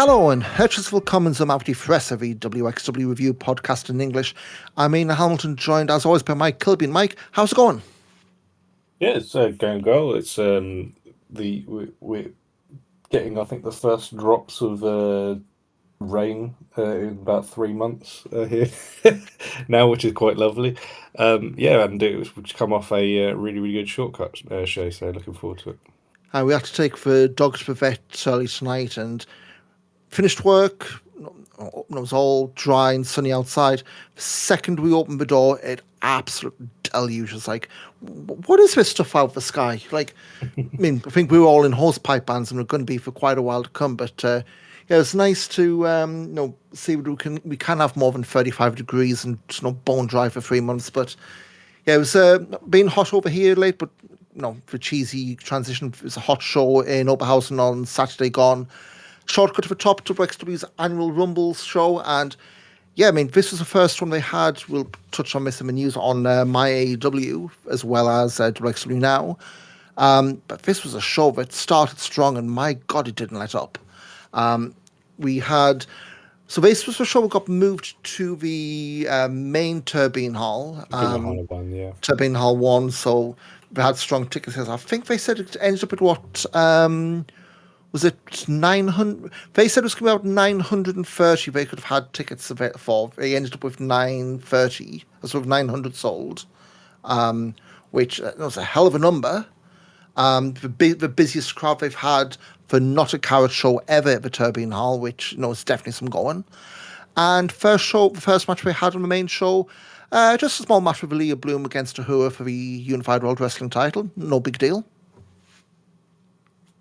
Hello and herzlich willkommen zum auf die Fresse, the WXW review podcast in English. I'm Ian Hamilton, joined as always by Mike Kilby. Mike, how's it going? Yeah, it's going well. It's we're getting, I think, the first drops of rain in about 3 months here now, which is quite lovely. Yeah, and we've come off a really good shortcut show, so looking forward to it. We had to take the dogs to the vet early tonight and finished work. It was all dry and sunny outside. The second we opened the door, it absolutely deluged. It's like, what is this stuff out of the sky? Like, I mean, I think we were all in hosepipe bands and we're going to be for quite a while to come. But yeah, it's nice to see we can have more than 35 degrees and bone dry for 3 months. But yeah, it was been hot over here late, but for cheesy transition, it was a hot show in Oberhausen on Saturday gone. Shortcut to the top to WXW's annual Rumbles show, and yeah, I mean, this was the first one they had. We'll touch on this in the news on My AEW as well as WXW Now. But this was a show that started strong, and my God, it didn't let up. This was a show that got moved to the main Turbine Hall. Turbine Hall 1, so they had strong ticket sales. I think they said it ended up at what... was it 900? They said it was going to be about 930 they could have had tickets for. They ended up with 930, sort of 900 sold, which was a hell of a number. The busiest crowd they've had for not a carrot show ever at the Turbine Hall, which is definitely some going. And the first match we had on the main show, just a small match with Ilja Bloom against Ahura for the Unified World Wrestling title. No big deal.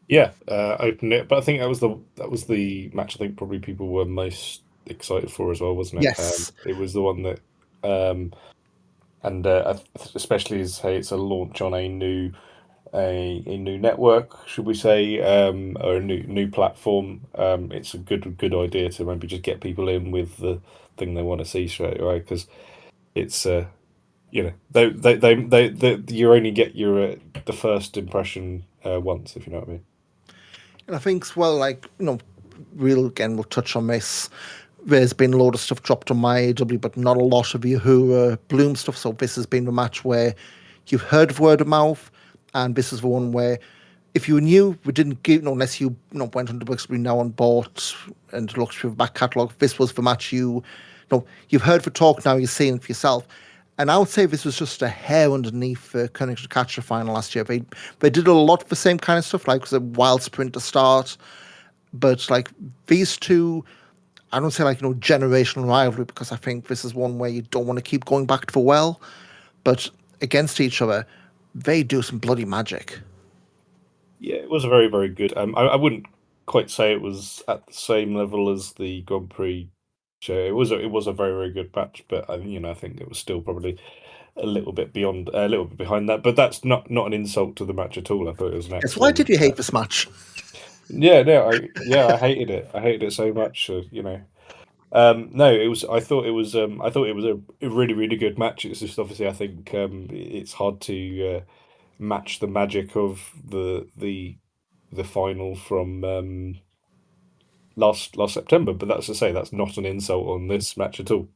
Yeah, opened it, but I think that was the match I think probably people were most excited for as well, wasn't it? Yes. It was the one that, especially as it's a launch on a new network, should we say, or a new platform. It's a good idea to maybe just get people in with the thing they want to see straight away, because it's you only get the first impression once, if you know what I mean. And I think, well, we'll touch on this. There's been a lot of stuff dropped on my AEW, but not a lot of Ahura Bloom stuff. So this has been the match where you've heard of word of mouth, and this is the one where if you knew, we didn't give, unless you went on the WXW Now and bought and looked through the back catalogue, this was the match you've heard for talk, now you're seeing it for yourself. And I would say this was just a hair underneath the König to Catcher final last year. They did a lot of the same kind of stuff, like it was a wild sprint to start. But these two, I don't say generational rivalry, because I think this is one where you don't want to keep going back to the well. But against each other, they do some bloody magic. Yeah, it was a very, very good. I wouldn't quite say it was at the same level as the Grand Prix show. It was a very, very good match, but I think it was still probably a little bit behind that. But that's not an insult to the match at all. I thought it was an excellent. Why did you hate this match? Yeah, no, I hated it. I hated it so much. No, it was. I thought it was a really, really good match. It's just obviously I think it's hard to match the magic of the final from last September, but that's to say that's not an insult on this match at all.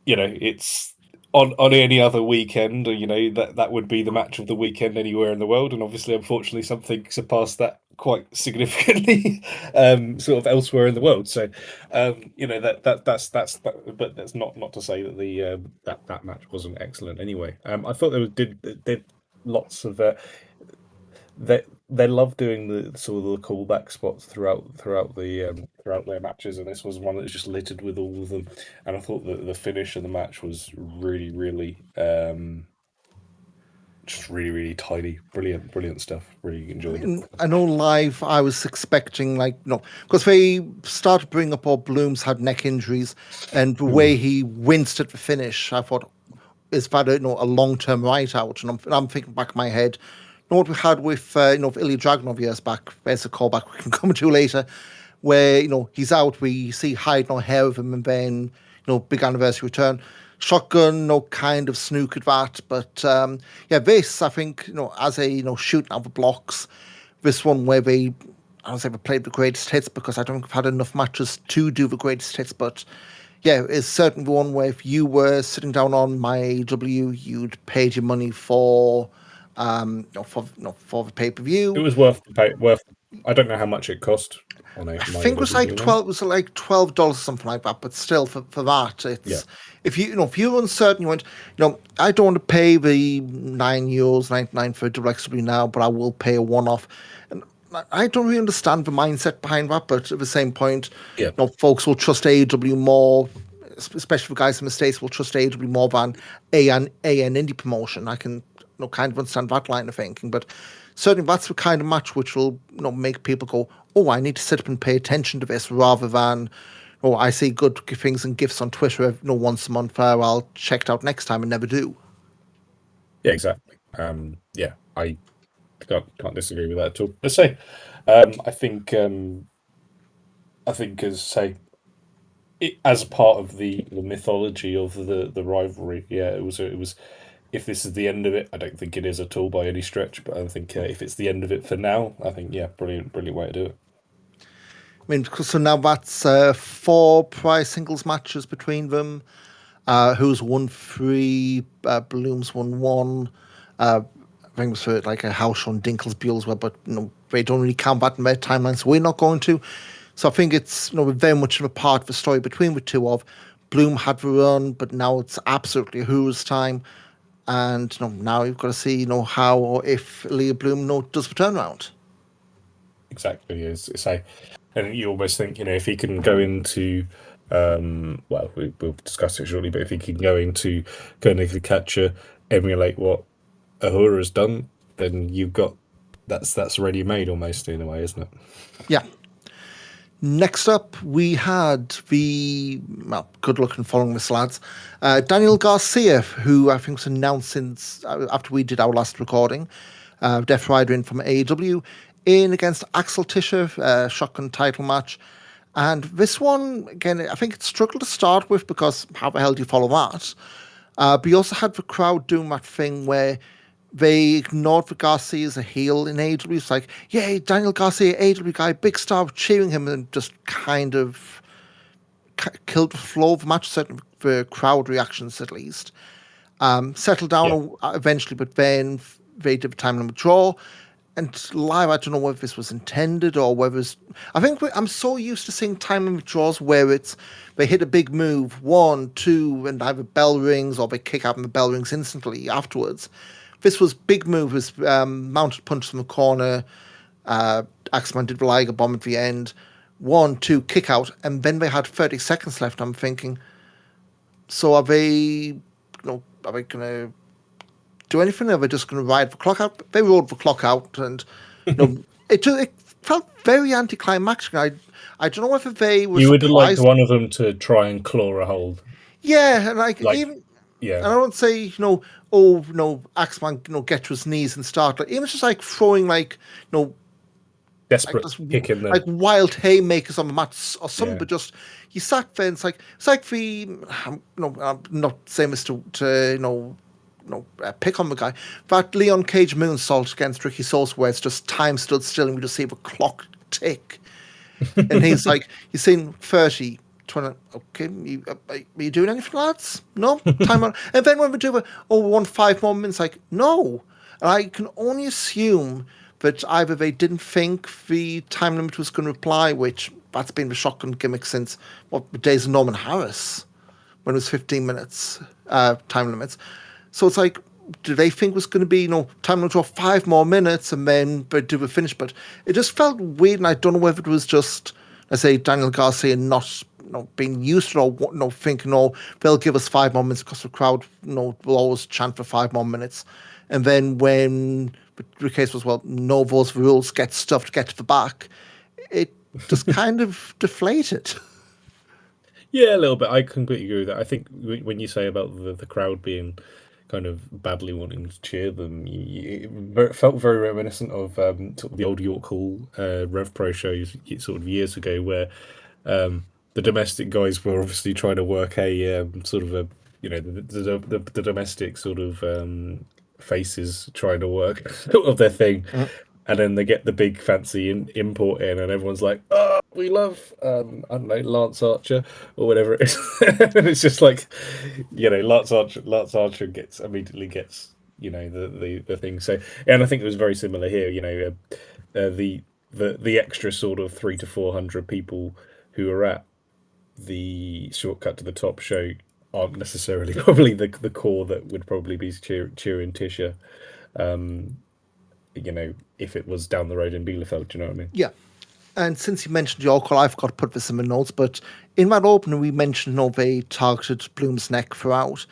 It's on any other weekend, that would be the match of the weekend anywhere in the world, and obviously, unfortunately, something surpassed that quite significantly, sort of elsewhere in the world. So, that's but that's not to say that that match wasn't excellent anyway. I thought did lots of they love doing the sort of the callback spots throughout their matches, and this was one that was just littered with all of them. And I thought that the finish of the match was really, really, just really, really tidy, brilliant stuff. Really enjoyed it. I know live, I was expecting because they started bringing up all Bloom's had neck injuries, and the way he winced at the finish, I thought, is that a long-term write out? And I'm thinking back in my head. What we had with Ilja Dragunov years back, there's a callback we can come to later, where he's out, we see hide no hair of him, and then big anniversary return, shotgun, kind of snook at that, but this I think as a shooting out the blocks, this one where they I don't say I've played the greatest hits because I don't think I've had enough matches to do the greatest hits, but yeah, it's certainly one where if you were sitting down on my AEW, you'd paid your money for, for the pay per It view. was worth the pay. Worth. I don't know how much it cost on a I my think it was like AEW now. 12. It was like $12 or something like that. But still, for that, Yeah. it's if you're uncertain, you went, I don't want to pay the €9.99 for WXW now, but I will pay a one-off. And I don't really understand the mindset behind that. But at the same point, Yeah. folks will trust AEW more, especially for guys in the States, will trust AEW more than AN indie promotion. I can kind of understand that line of thinking, but certainly that's the kind of match which will make people go, oh, I need to sit up and pay attention to this, rather than, oh, I see good things and gifts on Twitter once a month, I'll check it out next time and never do. Yeah, exactly. Yeah, I can't disagree with that at all. Let's say, I think as say, as part of the mythology of the rivalry, yeah, it was. If this is the end of it, I don't think it is at all by any stretch. But I think if it's the end of it for now, I think yeah, brilliant way to do it. I mean, so now that's 4 prize singles matches between them. Who's won 3? Bloom's won 1. I think it was for like a house on Dinklesby as well, but they don't really count that in their timeline, so we're not going to. So I think it's very much of a part of the story between the two of Bloom had the run, but now it's absolutely Who's time, and now you've got to see how or if Leah Bloom does the turnaround. Exactly, it's like, and you almost think if he can go into, well, we'll discuss it shortly, but if he can go into kind of the catcher, emulate what Ahura has done, then you've got that's ready made almost in a way, isn't it? Yeah. Next up, we had the good looking following this, lads. Daniel Garcia, who I think was announced since after we did our last recording. Death Rider in from AEW, in against Axel Tischer, shotgun title match. And this one, again, I think it struggled to start with because how the hell do you follow that? But you also had the crowd doing that thing where they ignored the Garcia as a heel in AEW. It's like, yay, Daniel Garcia, AEW guy, big star, cheering him, and just kind of killed the flow of the match, certainly for crowd reactions at least. Settled down eventually, but then they did the time limit draw. And live, I don't know whether this was intended or whether it's... I think I'm so used to seeing time limit draws where they hit a big move, 1, 2, and either bell rings or they kick out and the bell rings instantly afterwards. This was big move, was mounted punch from the corner, Axeman did the Liger bomb at the end, 1, 2, kick out, and then they had 30 seconds left. I'm thinking, so are they going to do anything? Are they just going to ride the clock out? They rode the clock out, and it felt very anticlimactic. I don't know whether they were You would have liked surprised. one of them to try and claw a hold. Yeah, and even... Yeah. And I don't say, Axeman, get to his knees and start. Like, even just like throwing desperate kick in there. Like wild haymakers on the mat or something, but just you sat there and it's like the I'm not saying this to pick on the guy, that Leon Cage moonsault against Ricky Sosa where it's just time stood still and we just see the clock tick. And he's like, you've seen 30, 20, okay, are you doing anything, lads? No? Time on. And then when we do we want 5 more minutes, like, no. And I can only assume that either they didn't think the time limit was going to apply, which that's been the shotgun gimmick since the days of Norman Harris, when it was 15 minutes time limits. So it's like, do they think it was going to be, time limit for 5 more minutes and then do the finish? But it just felt weird, and I don't know whether it was just, let's say, Daniel Garcia not being used to it, or thinking, they'll give us 5 more minutes because the crowd, will always chant for 5 more minutes. And then when the case was, well, no, those rules get stuffed, get to the back, it just kind of deflated. Yeah, a little bit. I completely agree with that. I think when you say about the crowd being kind of badly wanting to cheer them, it felt very reminiscent of sort of the old York Hall Rev Pro shows sort of years ago, where the domestic guys were obviously trying to work a sort of a the domestic sort of faces trying to work of their thing. and then they get the big fancy import in, and everyone's like, "Oh, we love, I don't know, Lance Archer or whatever it is," and it's just like, Lance Archer immediately gets, the thing. So, and I think it was very similar here. The extra sort of 300 to 400 people who are at the Shortcut to the Top show aren't necessarily probably the core that would probably be cheering Tisha. Um, if it was down the road in Bielefeld, do you know what I mean? Yeah. And since you mentioned your call, I've got to put this in my notes, but in that opener, we mentioned they targeted Bloom's neck throughout.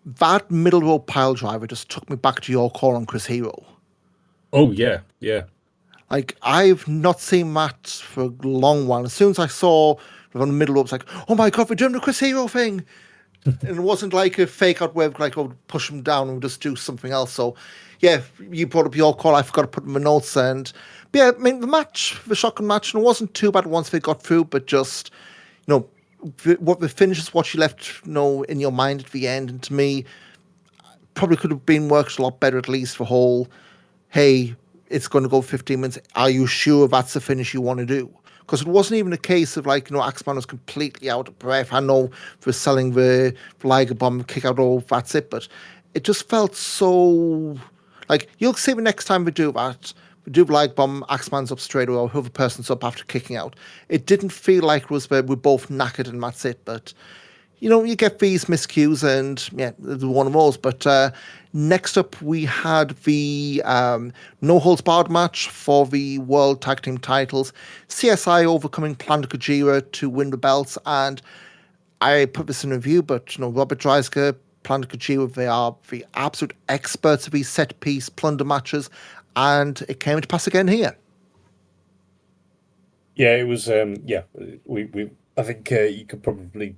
That middle row pile driver just took me back to your call on Chris Hero. Oh, yeah, yeah. Like, I've not seen that for a long while. As soon as I saw it on the middle row, it's like, oh my God, we're doing the Chris Hero thing. And it wasn't like a fake out where like, oh, push him down and just do something else. So, yeah, you brought up your call. I forgot to put in my notes. And, yeah, I mean, the shotgun match, and it wasn't too bad once they got through, but just, what the finish is what you left, in your mind at the end. And to me, probably could have been worked a lot better, at least for whole, hey, it's going to go 15 minutes. Are you sure that's the finish you want to do? Because it wasn't even a case of like, Axman was completely out of breath. I know for selling the Liger Bomb, kick out, oh, that's it. But it just felt so, like, you'll see the next time we do that, we do the Liger Bomb, Axman's up straight away, or whoever person's up after kicking out. It didn't feel like it was where we're both knackered and that's it. But, you get these miscues, and yeah, the one of those. But next up, we had the no holds barred match for the World Tag Team titles. CSI overcoming Planet Gojira to win the belts, and I put this in review, but Robert Dreisker, Planet Gojira, they are the absolute experts of these set piece plunder matches, and it came to pass again here. Yeah, it was. We I think you could probably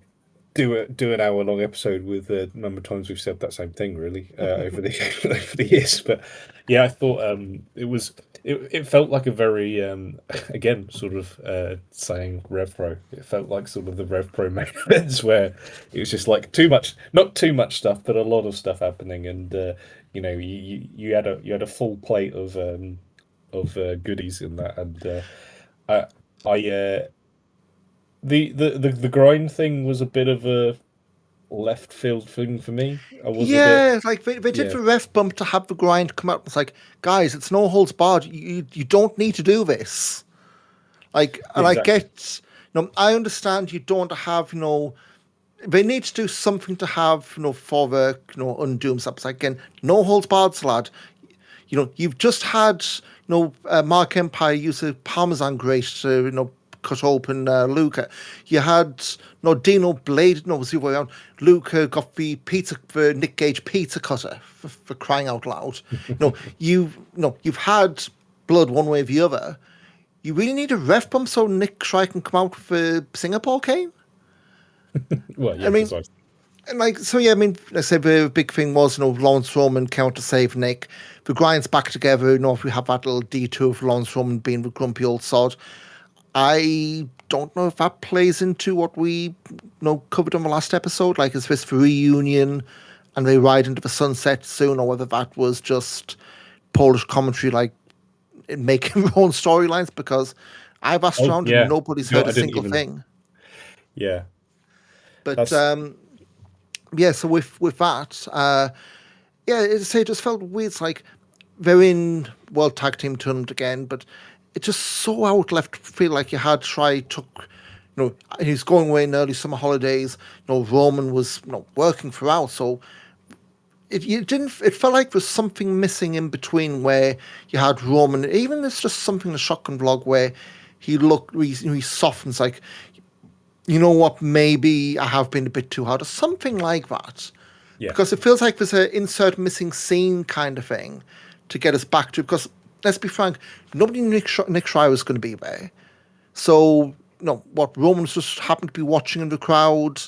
do an hour long episode with the number of times we've said that same thing, really, over the over the years. But yeah, I thought it felt like a very again sort of saying Rev Pro. It felt like sort of the Rev Pro main events where it was just like not too much stuff, but a lot of stuff happening, and you had a full plate of goodies in that, and I the grind thing was a bit of a left field thing for me. I was a bit, Like they did yeah, the ref bump to have the grind come out. It's like, guys, it's no holds barred. You don't need to do this. Like, and I exactly. get, I understand you don't have, they need to do something to have, for the, undoom stuff. It's like, again, no holds barred, lad. You've just had, Mark Empire use a Parmesan grate to, cut open Luca. You had Dino Blade. No, it was the other way around. Luca got the Nick Gage pizza cutter for crying out loud. You've had blood one way or the other. You really need a ref bump so Nick Shy can come out with a Singapore cane. Well, I yeah, mean, precisely. and like, so yeah, I mean, like I said, the big thing was, Lawrence Roman counter save Nick. The grind's back together. If we have that little detour of Lawrence Roman being the grumpy old sod. I don't know if that plays into what we covered on the last episode. Like, is this the reunion and they ride into the sunset soon, or whether that was just Polish commentary, like making their own storylines? Because I've asked Oh around and yeah, nobody's no, heard I a didn't single even. thing. Yeah, But that's yeah, so with that, yeah, it just felt weird. It's like they're in World Tag Team Tournament again, but it just so out left feel like you had took, he's going away in early summer holidays. Roman was working throughout, so it felt like there was something missing in between where you had Roman. Even it's just something in the shotgun vlog where he softens, like, you know what, maybe I have been a bit too hard, or something like that. yeah, Because it feels like there's an insert missing scene kind of thing to get us back to. Because let's be frank, nobody knew Nick Schreier was going to be there. So, Roman's just happened to be watching in the crowd,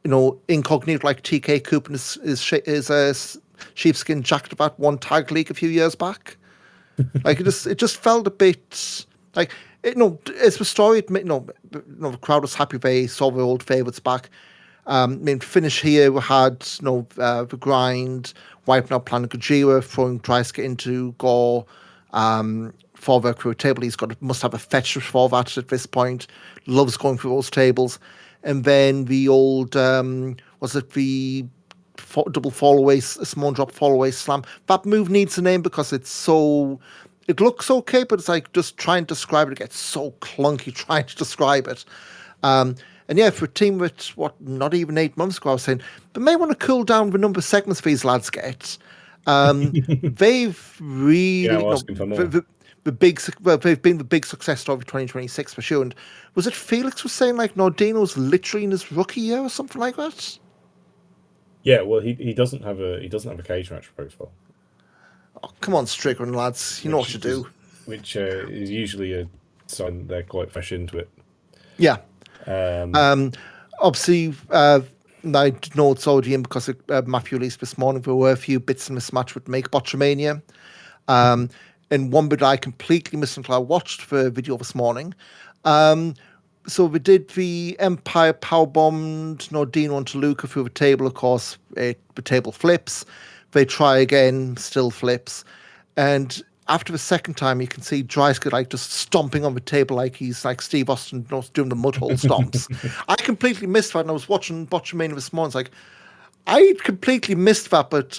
incognito like TK Coop and his sheepskin jacket of that one tag league a few years back. Like, it just felt a bit like, it's the story. The crowd was happy they saw their old favourites back. I mean, finish here, we had the grind, wiping out Planet Gojira, throwing Dreisker into Gore, for work through a table. Must have a fetish for that at this point. Loves going through those tables. And then the old, was it the double fall away, small drop fall away slam? That move needs a name because it looks okay, but it's like just trying to describe it gets so clunky trying to describe it. And yeah, for a team with not even 8 months ago, I was saying they may want to cool down the number of segments these lads get. They've really, I'm asking for more. They've been the big success story of 2026 for sure. And was it Felix was saying like Nordino's literally in his rookie year or something like that? Yeah, well, he doesn't have a cage match profile. Oh, come on, Strickland lads, you know what you do. Which is usually a sign they're quite fresh into it. Yeah. Obviously, I know it's already in because Matthew released this morning. There were a few bits in this match with Make Botchamania. And one bit I completely missed until I watched the video this morning. So we did the Empire powerbombed Nordino onto Luca through the table. Of course, the table flips. They try again, still flips. And after the second time, you can see Dreisker like just stomping on the table like he's like Steve Austin doing the mud hole stomps. I completely missed that, and I was watching Botchamania this morning. It's like, I completely missed that, but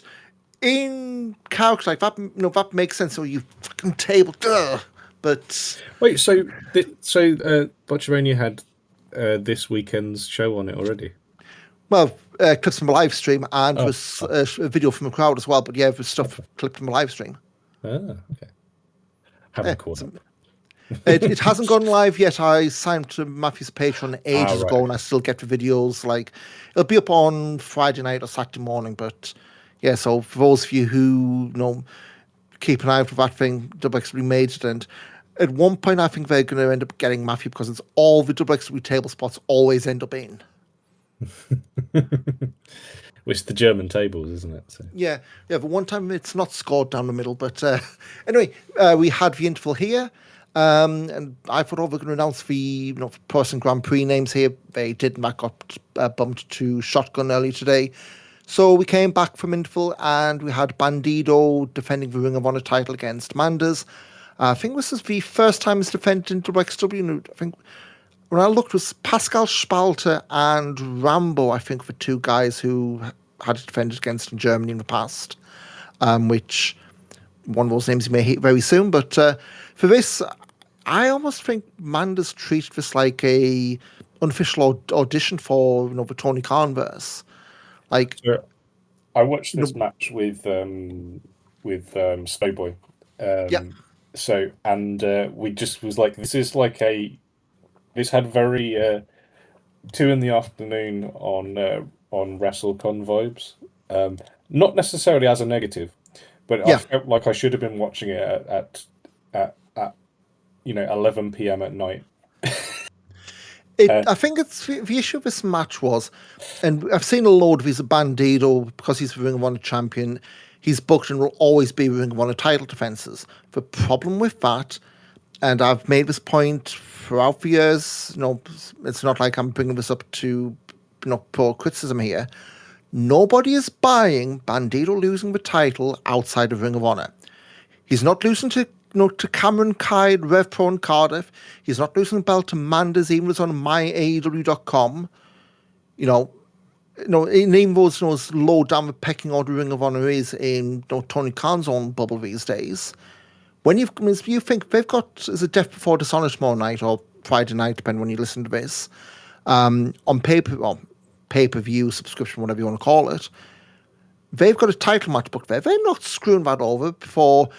in character like that, that makes sense. So you fucking table, duh. But wait, so Botchamania had this weekend's show on it already? Well, clips from a live stream and was a video from a crowd as well. But yeah, there's stuff clipped from a live stream. Okay. Haven't caught up. It hasn't gone live yet. I signed to Matthew's Patreon ages ago, and I still get the videos. Like, it'll be up on Friday night or Saturday morning. But yeah, so for those of you who keep an eye out for that thing, WXW made it, and at one point I think they're going to end up getting Matthew because it's all the WXW table spots always end up in. It's the German tables, isn't it? So. Yeah. But one time it's not scored down the middle. But anyway, we had the interval here. And I thought, we're going to announce the Pro Wrestling Grand Prix names here. They didn't. That got bumped to Shotgun earlier today. So we came back from interval and we had Bandido defending the Ring of Honor title against Manders. I think this is the first time he's defended in WXW. I think when I looked, it was Pascal Spalter and Rambo, I think, the two guys who had defended against in Germany in the past, which one of those names you may hate very soon. But for this, I almost think Manders treated this like a unofficial audition for the Tony Khan verse. Like, I watched this match with Snowboy. So, and we just was like, this had very 2 PM on WrestleCon vibes. Not necessarily as a negative, but I felt like I should have been watching it at 11 PM at night. I think it's the issue of this match was, and I've seen a load of his Bandido because he's the Ring of Honor champion. He's booked and will always be Ring of Honor title defenses. The problem with that, and I've made this point throughout the years, it's not like I'm bringing this up to poor criticism here. Nobody is buying Bandido losing the title outside of Ring of Honor. He's not losing to Cameron Kyde, Rev Pro in Cardiff. He's not losing the belt to Manders, even though it's on myaew.com. Even though it's low down the pecking order Ring of Honor is in Tony Khan's own bubble these days. When you think they've got, is it Death Before Dishonor tomorrow night or Friday night, depending when you listen to this, on pay-per-view, subscription, whatever you want to call it, they've got a title match booked there. They're not screwing that over before,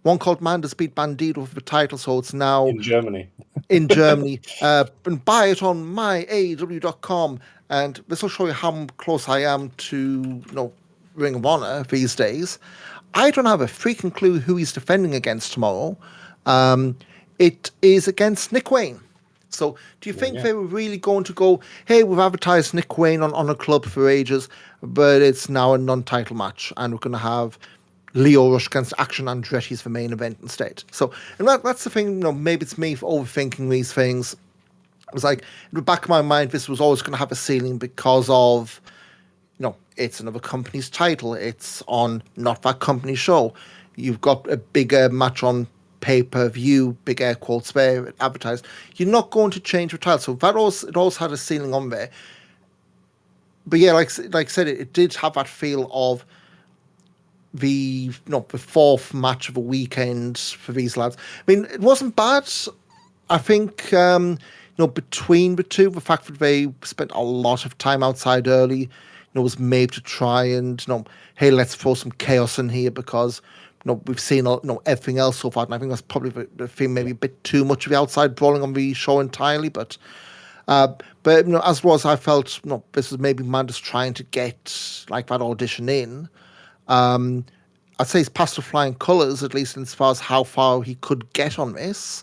one called Manders beat Bandido for the title, so it's now in Germany. And buy it on myaew.com. And this will show you how close I am to Ring of Honor these days. I don't have a freaking clue who he's defending against tomorrow. It is against Nick Wayne. So do you think they were really going to go, hey, we've advertised Nick Wayne on a club for ages, but it's now a non-title match, and we're going to have Leo Rush against Action Andretti as the main event instead. So, and that's the thing, maybe it's me for overthinking these things. It was like, in the back of my mind, this was always going to have a ceiling because of, it's another company's title. It's on not that company's show. you've got a bigger match on pay-per-view, big air quotes there, advertised, you're not going to change the title. So that also, it also had a ceiling on there. But yeah, like I said, it did have that feel of the the fourth match of a weekend for these lads. I mean, it wasn't bad. I think between the two, the fact that they spent a lot of time outside early, was made to try and hey, let's throw some chaos in here because we've seen everything else so far, and I think that's probably the thing, maybe a bit too much of the outside brawling on the show entirely, but. As was, I felt this was maybe Mandas trying to get like that audition in. I'd say he's past the flying colours, at least as far as how far he could get on this.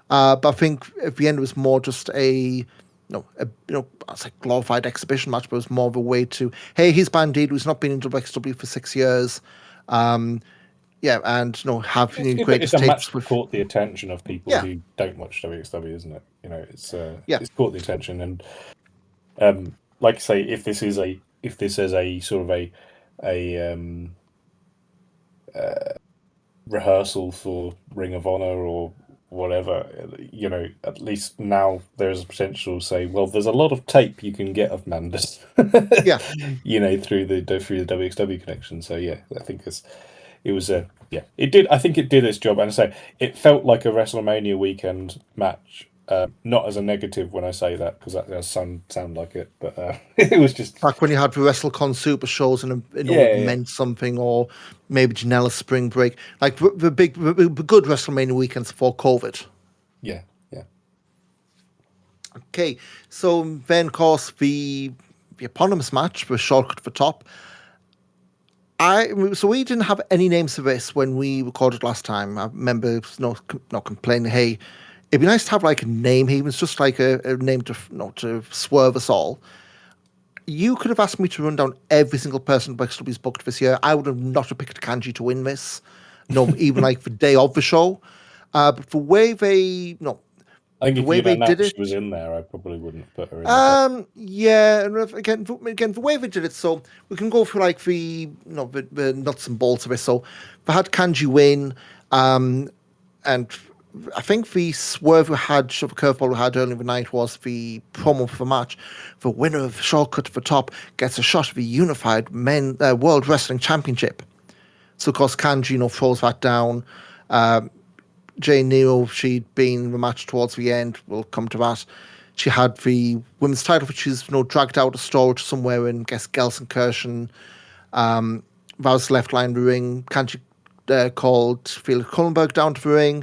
But I think at the end it was more just a I'd say glorified exhibition match, but it was more of a way to, hey, he's Bandito, who's not been in WXW for 6 years. And have it's a match that caught the attention of people who don't watch WXW, isn't it? It's caught the attention, and like I say, if this is a sort of a rehearsal for Ring of Honor or whatever, at least now there's a potential to say, well, there's a lot of tape you can get of Mandas, through the WXW connection. So yeah, I think it did. I think it did its job, and I say it felt like a WrestleMania weekend match. Not as a negative when I say that, because that does sound like it, but it was just back when you had the WrestleCon Super shows and it meant something, or maybe Janela Spring Break, like the good WrestleMania weekends before COVID. Yeah. Okay, so then of course the eponymous match was Shortcut for Top. So we didn't have any names for this when we recorded last time. I remember not complaining, hey, it'd be nice to have like a name. He was just like a name to swerve us all. You could have asked me to run down every single person WXW's booked this year. I would have not have picked Kanji to win this. Even like the day of the show. But the way they I think the if way you they did it, she was in there, I probably wouldn't have put her in. Yeah, and again, the way they did it, so we can go through like the nuts and bolts of it. So they had Kanji win, and I think the swerve we had, the curveball we had earlier in the night was the promo for the match. The winner of Shortcut for Top gets a shot at the unified World Wrestling Championship. So of course Kanji throws that down. Nero, she'd been in the match towards the end. We'll come to that. She had the women's title, which is dragged out of storage somewhere in, I guess, Gelsenkirchen. That was left line of the ring. Kanji called Felix Kullenberg down to the ring.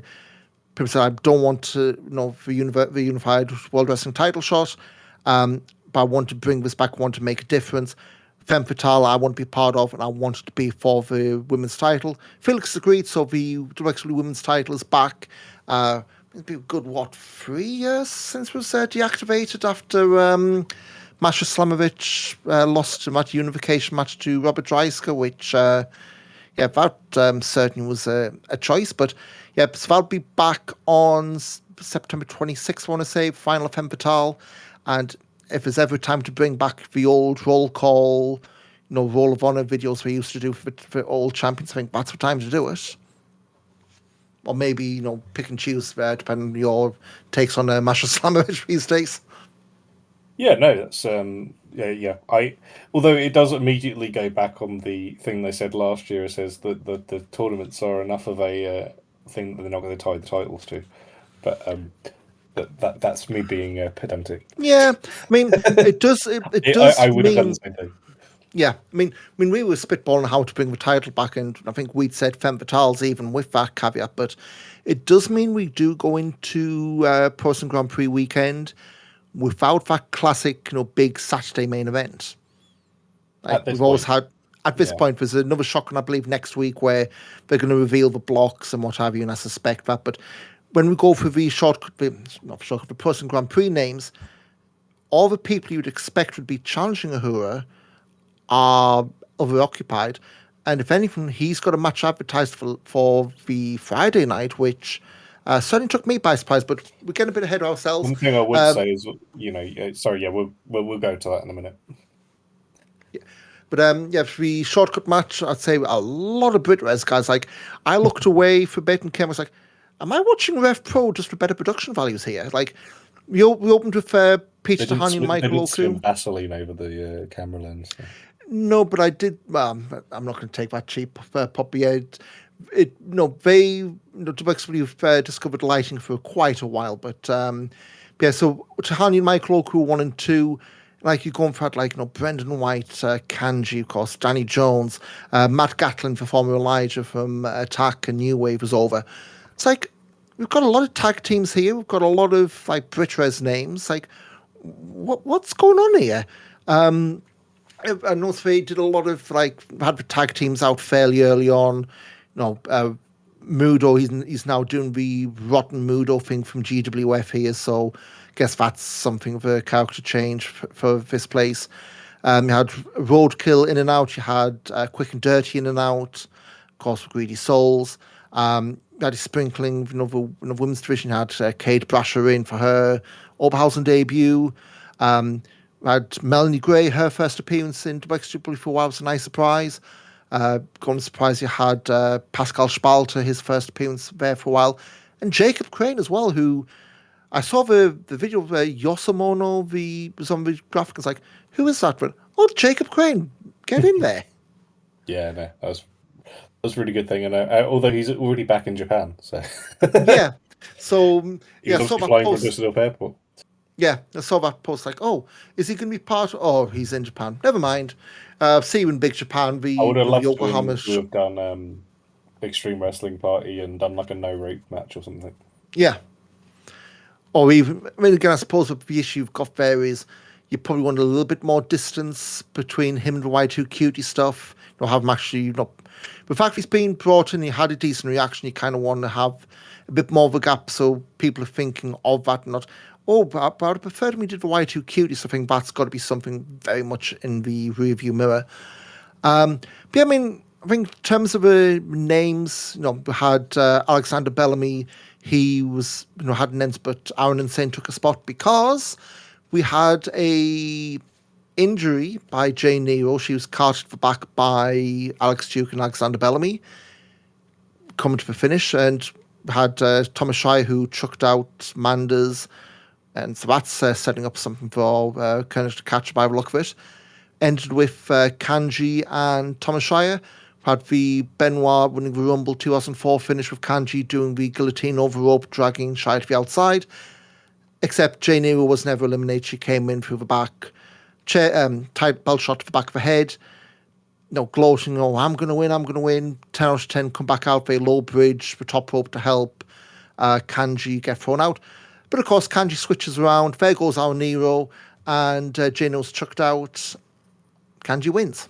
People said, I don't want to, the unified World Wrestling title shot, but I want to bring this back. I want to make a difference. Femme Fatale, I want to be part of, and I want it to be for the women's title. Felix agreed, so the WXW women's title is back. It's been a good, 3 years since it was deactivated after Masha Slamovich lost that unification match to Robert Dreisker, which, that certainly was a choice. But, so that'll be back on September 26th, I want to say, final of Femme Fatale. And if there's ever time to bring back the old roll call, Roll of Honor videos we used to do for old champions, I think that's the time to do it. Or maybe, pick and choose, depending on your takes on Masha Slamovich these days. Yeah, no, that's although it does immediately go back on the thing they said last year. It says that the tournaments are enough of a thing that they're not going to tie the titles to. But that's me being pedantic. Yeah, I mean, it does. It does. I would have done the same thing. Yeah, I mean, we were spitballing how to bring the title back, and I think we'd said Femme Fatales even with that caveat. But it does mean we do go into Pro Wrestling Grand Prix weekend without that classic, big Saturday main event. Like we've always had. At this point, there's another shotgun, I believe, next week where they're going to reveal the blocks and what have you, and I suspect that. But when we go for the the Pro Wrestling Grand Prix names, all the people you'd expect would be challenging Ahura are overoccupied. And if anything, he's got a match advertised for the Friday night, which certainly took me by surprise, but we're getting a bit ahead of ourselves. One thing I would say is, we'll go to that in a minute. Yeah. But yeah, for the shortcut match, I'd say a lot of Brit Res guys. Like, I looked away for a bit and came. I was like, "Am I watching Rev Pro just for better production values here?" Like, we opened with Peter Tahani and They Michael didn't swim Oku. Vaseline over the camera lens. So. No, but I did. I'm not going to take that cheap poppy head. It they we've discovered lighting for quite a while, but yeah. So Tahani and Michael Oku 1 and 2. Like you're going for like Brendan White, Kanji, of course, Danny Jones, Matt Gatlin for former Elijah from Attack and New Wave was over. It's like we've got a lot of tag teams here. We've got a lot of like Brit Res names. Like what's going on here? I know they did a lot of had the tag teams out fairly early on. Mudo, he's now doing the Rotten Mudo thing from GWF here, so I guess that's something of a character change for this place. You had Roadkill in and out. You had Quick and Dirty in and out. Of course, Greedy Souls. You had a sprinkling of the women's division. You had Kate Brasher in for her Oberhausen debut. Had Melanie Gray, her first appearance in WXW for a while, was a nice surprise. Going to surprise you had Pascal Spalter, his first appearance there for a while. And Jacob Crane as well, who I saw the video where Yosamono was on the graphic. It's like, who is that? But, Jacob Crane, get in there. Yeah, no, that was a really good thing. And although he's already back in Japan, so yeah. So he was obviously flying from Düsseldorf Airport. Yeah, I saw that post like, is he going to be part? Oh, he's in Japan. Never mind. See you in Big Japan. I would have loved to have done Extreme Wrestling Party and done like a no-rope match or something. Yeah. Or even, again, I suppose the issue you've got there is you probably want a little bit more distance between him and the Y2 Cutie stuff. Have him actually, the fact he's been brought in, he had a decent reaction, you kind of want to have a bit more of a gap so people are thinking of that and not, but I would prefer we did the Y2 Cutie, so I think that's got to be something very much in the rearview mirror. But yeah, I think in terms of names, we had Alexander Bellamy. He was, had an end, but Aaron Insane took a spot because we had a injury by Jay Nero. She was carted for back by Alex Duke and Alexander Bellamy coming to the finish, and had Thomas Shire who chucked out Manders, and so that's setting up something for Kernish to catch by the look of it. Ended with Kanji and Thomas Shire. Had the Benoit winning the Rumble 2004 finish with Kanji doing the guillotine over rope, dragging Shire to the outside. Except Jay Nero was never eliminated. She came in through the back, tight belt shot to the back of the head. Gloating, I'm going to win. 10 out of 10, come back out, very low bridge, the top rope to help Kanji get thrown out. But of course, Kanji switches around. There goes our Nero, and Jay Nero's chucked out. Kanji wins.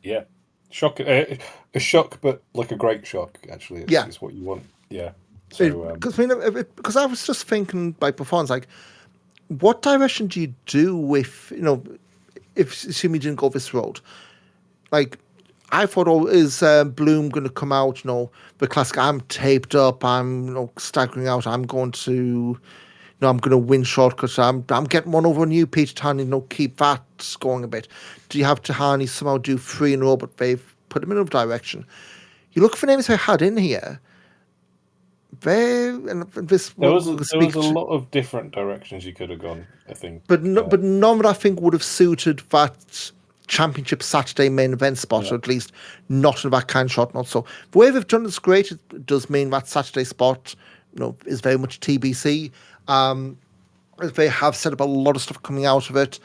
Yeah. Shock, a shock, but like a great shock, actually. It's what you want. Yeah. So, because I was just thinking by performance, like, what direction do you do with, if assume you didn't go this road? Like, I thought, is Bloom going to come out, the classic, I'm taped up, I'm, staggering out, I'm going to, I'm going to win shortcuts, I'm getting one over on you, Peter Tahani, keep that going a bit. Do you have Tahani somehow do 3 in a row, but they've put him in another direction? You look for names they had in here. There was a lot of different directions you could have gone, I think. But none that I think would have suited that championship Saturday main event spot, or at least not in that kind of shot. Not so. The way they've done it's great. It does mean that Saturday spot, is very much TBC. They have set up a lot of stuff coming out of it.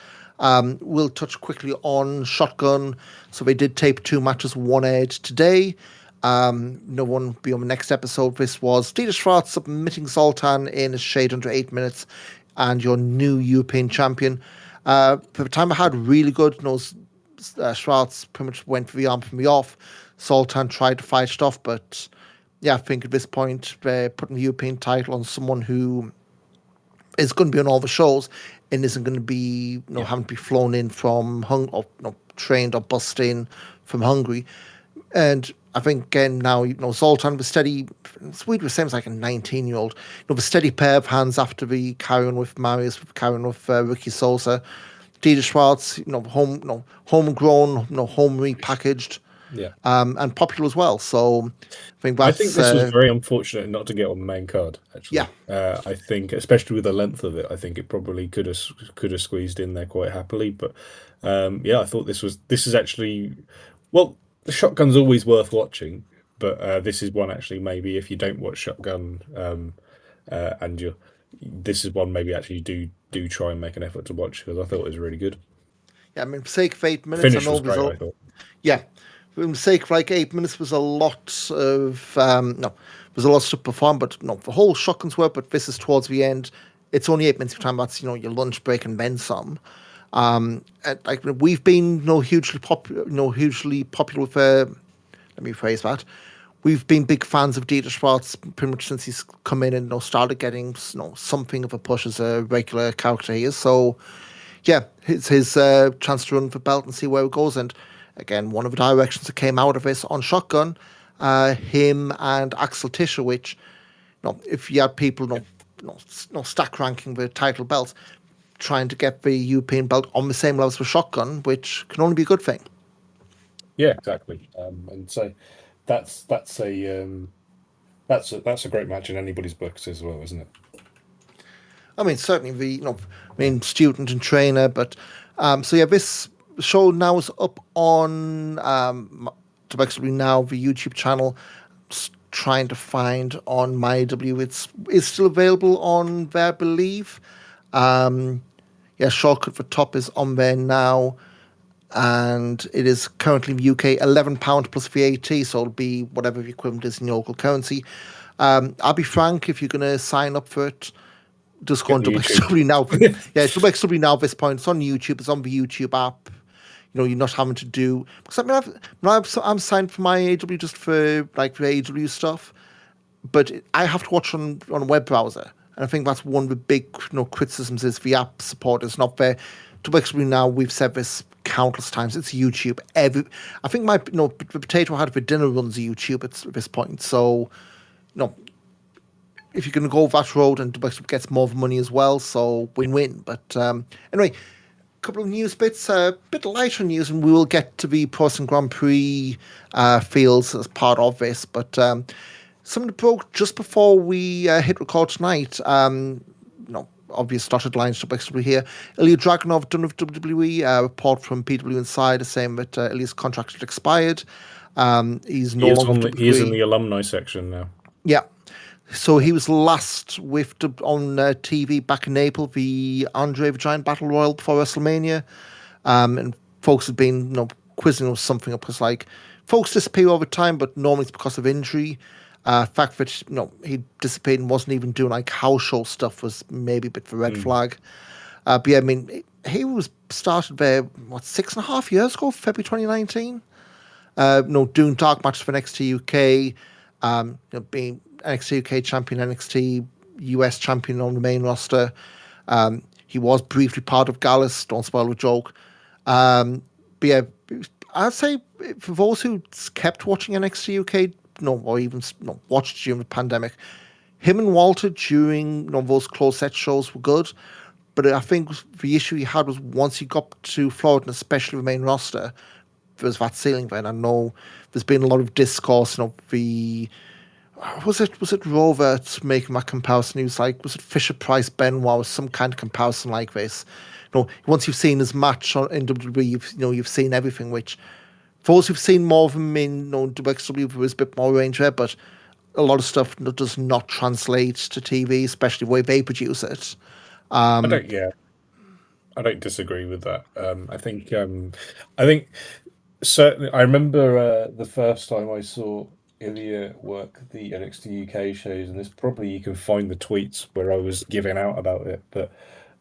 We'll touch quickly on Shotgun. So they did tape 2 matches, one aired today. No one will be on the next episode. This was Dieter Schwartz submitting Zoltan in a shade under 8 minutes, and your new European champion. For the time I had, really good. Schwartz pretty much went for the arm from the off. Zoltan tried to fight it off, but yeah, I think at this point they're putting the European title on someone who is going to be on all the shows and isn't going to be having to be flown in from trained or bussed in from Hungary. And I think again now, Zoltan was steady. It's weird, it seems like a 19-year-old. The steady pair of hands after the carry on with Marius, carrying with Ricky Sosa. Dieter Schwartz, homegrown, home repackaged, Yeah. and popular as well. So I think I think that's this was very unfortunate not to get on the main card. yeah. Actually, I think, especially with the length of it, I think it probably could have squeezed in there quite happily. But yeah, I thought this is actually, well, the Shotgun's always worth watching, but this is one actually maybe if you don't watch Shotgun, and this is one maybe actually do try and make an effort to watch, because I thought it was really good. Yeah, I mean, for sake of 8 minutes, I Finish know was there's great, a I thought. yeah. For the sake of like 8 minutes was a lot of no, there's a lot of stuff to perform, but no, the whole Shotgun's work. But this is towards the end. It's only 8 minutes of time. That's your lunch break and then some. And, like we've been hugely popular with. Let me phrase that. We've been big fans of Dieter Schwartz pretty much since he's come in and started getting something of a push as a regular character he is. So yeah, it's his chance to run for belt and see where it goes. And again, one of the directions that came out of this on Shotgun, him and Axel Tischer, which if you had people stack ranking the title belts, trying to get the European belt on the same level as the Shotgun, which can only be a good thing. Yeah, exactly. And so that's a great match in anybody's books as well, isn't it? I mean, certainly student and trainer, but so yeah, this show now is up on basically now the YouTube channel. Trying to find on MyW, it's still available on there, I believe. Yeah, shortcut for top is on there now, and it is currently in the UK £11 plus VAT, so it'll be whatever the equivalent is in your local currency. I'll be frank, if you're going to sign up for it, just go Get on the YouTube. WXW now. Yeah, it's WXW now at this point. It's on YouTube. It's on the YouTube app. You're not having to do. Because I mean, I'm signed for my AW just for like the AW stuff, but I have to watch on a web browser, and I think that's one of the big criticisms is the app support is not there. WXW now, we've said this countless times. It's YouTube. I think the potato head for dinner runs YouTube at this point. So, if you're going to go that road, and WXW gets more money as well, so win-win. But anyway, a couple of news bits, a bit lighter news, and we will get to the Pro Wrestling Grand Prix fields as part of this. But something that broke just before we hit record tonight. Obvious dotted lines to WXW here. Ilja Dragunov done with WWE. Report from PW Insider saying that Ilja's contract had expired. He's no longer with WWE. He is in the alumni section now. Yeah. So he was last with on TV back in April, the Andre the Giant Battle Royal before WrestleMania, and folks had been quizzing or something up because like folks disappear over time, but normally it's because of injury. Fact that he dissipated and wasn't even doing like house show stuff was maybe a bit of a red flag. But yeah, I mean he was started there 6.5 years ago, February 2019. Doing dark matches for NXT UK, being NXT UK champion, NXT US champion on the main roster. He was briefly part of Gallus, don't spoil the joke. But yeah, I'd say for those who kept watching NXT UK, or even watched during the pandemic, him and Walter during those closed set shows were good. But I think the issue he had was once he got to Florida, and especially the main roster, there was that ceiling there. And I know there's been a lot of discourse, was it Robert making that comparison? He was like, was it Fisher Price Benoit or some kind of comparison like this? Once you've seen his match in WWE, you've seen everything. Which, for those who've seen more of him in WXW, there was a bit more range there, but a lot of stuff does not translate to TV, especially the way they produce it. I don't disagree with that. I think certainly. I remember the first time I saw Ilja work the NXT UK shows, and this probably you can find the tweets where I was giving out about it. But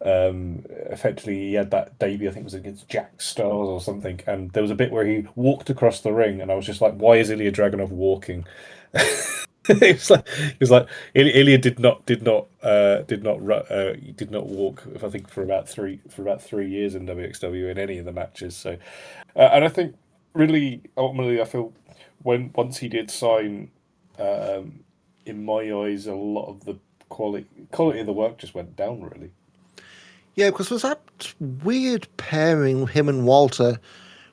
effectively, he had that debut. I think it was against Jack Stars or something, and there was a bit where he walked across the ring, and I was just like, "Why is Ilja Dragunov walking?" It was like Ilja did not walk. I think for about 3 years in WXW in any of the matches. So, and I think really ultimately, I feel once he did sign, in my eyes, a lot of the quality of the work just went down really. Yeah, because there's that weird pairing him and Walter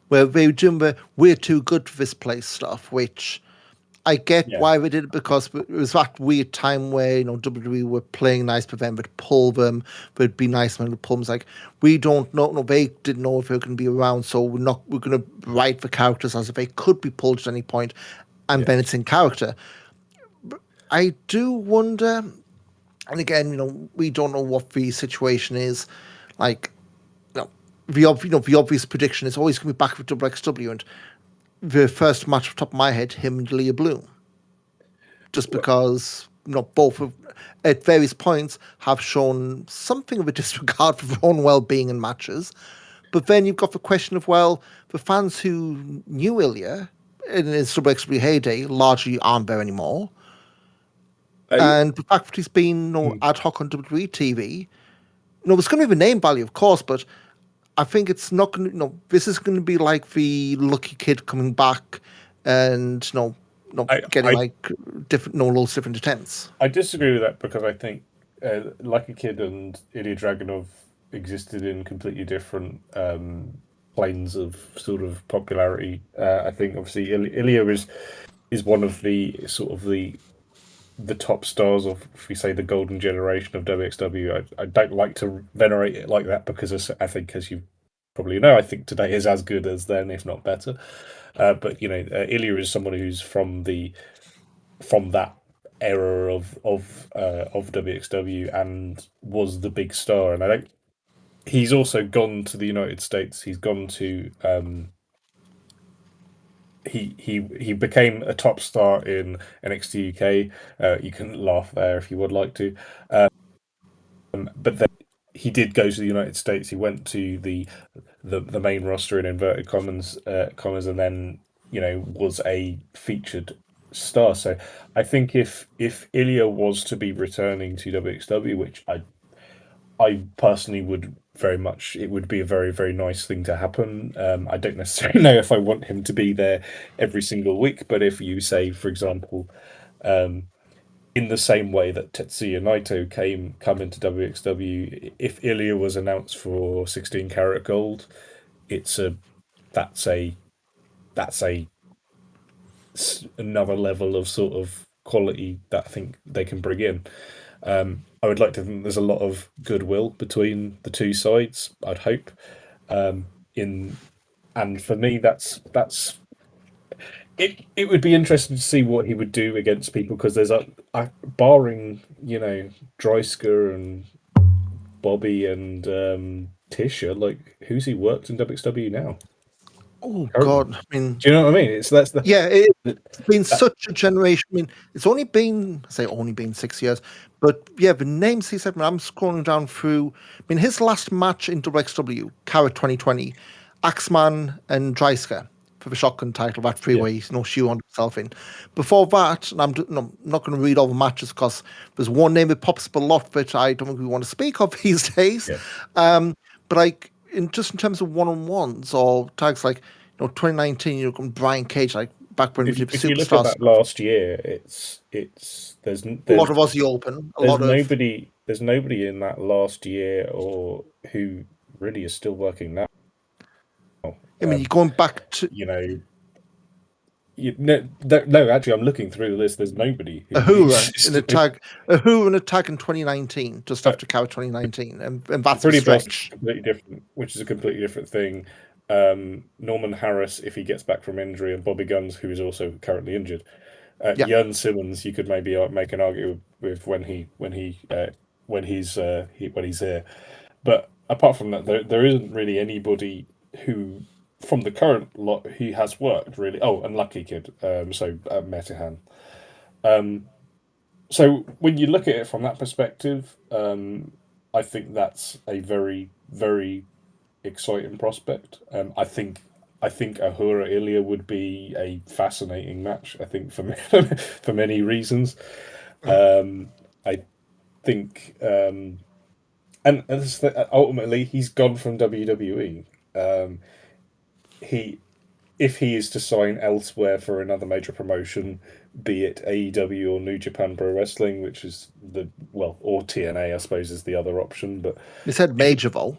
where they were doing the "we're too good for this place" stuff, which I get Yeah, why they did it, because it was that weird time where WWE were playing nice, but then they'd pull them. They'd be nice when they'd pull them. It's like, we don't know. No, they didn't know if they were going to be around, so we're going to write the characters as if they could be pulled at any point, and yeah. then it's in character. I do wonder, and again, we don't know what the situation is. Like, the obvious prediction is always going to be back with WXW, and the first match off the top of my head, him and Leah Bloom, just Well, because both of, at various points have shown something of a disregard for their own well-being in matches. But then you've got the question of, well, the fans who knew Ilya in his WXW heyday largely aren't there anymore. I, And the fact that he's been ad hoc on WWE TV, there's going to be the name value, of course, but I think it's not going to, this is going to be like the lucky kid coming back and, getting I like different, loads of different attempts. I disagree with that because I think Lucky Kid and Ilya Dragunov existed in completely different planes of sort of popularity. I think obviously Ilya is one of the sort of the top stars of, if we say, the golden generation of WXW. I don't like to venerate it like that because I think, as you probably know, I think today is as good as then, if not better. But Ilya is someone who's from that era of WXW and was the big star. And I think he's also gone to the United States. He's gone to he became a top star in NXT UK. You can laugh there if you would like to, but then he did go to the United States. He went to the main roster in inverted commas, and then was a featured star. So I think if Ilya was to be returning to WXW, which I personally would very much, it would be a very, very nice thing to happen. I don't necessarily know if I want him to be there every single week, but if you say, for example, um, in the same way that Tetsuya Naito come into WXW, if Ilya was announced for 16 karat gold, it's a that's a that's a another level of sort of quality that I think they can bring in. I would like to think there's a lot of goodwill between the two sides. I'd hope. In and for me, that's it. It would be interesting to see what he would do against people because there's barring Dreisker and Bobby and Tisha, like who's he worked in WXW now Oh, currently? God. I mean, Do you know what I mean? It's that's the yeah, it's been that, such a generation. I mean, it's only been, I say only been 6 years, but yeah, the names he said, when I'm scrolling down through, I mean, his last match in WXW, Carrot 2020, Axeman and Dreisker for the shotgun title, that yeah. freeway, no shoe on himself in. Before that, and I'm not going to read all the matches because there's one name that pops up a lot that I don't think we want to speak of these days. Yeah. But like, in terms of one-on-ones or tags like, 2019, Brian Cage, like back when we did If you look at Superstar that stuff. last year, it's A lot of Aussie Open, a there's lot of. nobody in that last year or who really is still working now. I mean, Um, you're going back to you know, no, actually, I'm looking through the list. There's nobody who Ahura in a is tag, Ahura in a tag in 2019, just uh, after Cow 2019, and that's a pretty boss, stretch. completely different, which is a completely different thing. Norman Harris, if he gets back from injury, and Bobby Guns, who is also currently injured. Yeah, Jörn Simmons, you could maybe make an argument with when he's here. But apart from that, there isn't really anybody who from the current lot who has worked really. Oh, and Lucky Kid, Metahan. So when you look at it from that perspective, I think that's a very, very exciting prospect. I think Ahura Ilya would be a fascinating match. I think for for many reasons. I think, ultimately he's gone from WWE. He if he is to sign elsewhere for another major promotion, be it AEW or New Japan Pro Wrestling, which is or TNA, I suppose, is the other option. But They said if major though.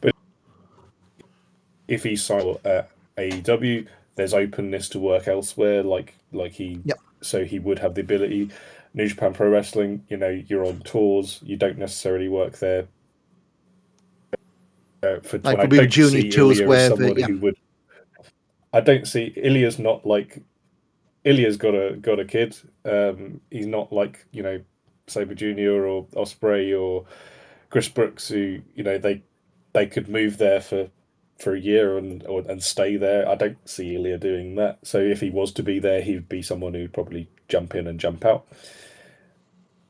but if he signed at AEW, there's openness to work elsewhere. Yep. So he would have the ability. New Japan Pro Wrestling, you're on tours. You don't necessarily work there. Like And I we'll be don't junior see tours Ilya as where someone who would. I don't see Ilya's not like Ilya's got a kid. He's not like Sabre Junior or Osprey or Chris Brooks, who they could move there for a year and stay there. I don't see Ilya doing that. So if he was to be there, he would be someone who'd probably jump in and jump out.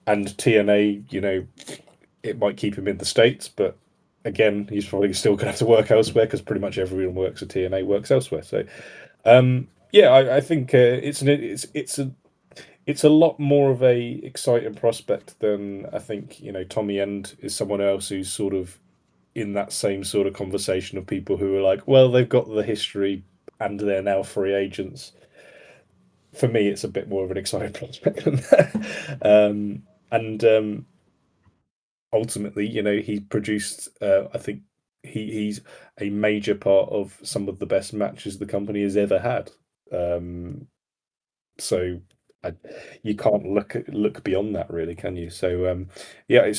And TNA, it might keep him in the States, but again, he's probably still going to have to work elsewhere because pretty much everyone works at TNA works elsewhere. So, yeah, I think it's a lot more of a exciting prospect than I think Tommy End is someone else who's sort of in that same sort of conversation of people who are like, well, they've got the history and they're now free agents. For me, it's a bit more of an exciting prospect than that. And ultimately, he produced. I think he's a major part of some of the best matches the company has ever had. So you can't look beyond that, really, can you? So yeah,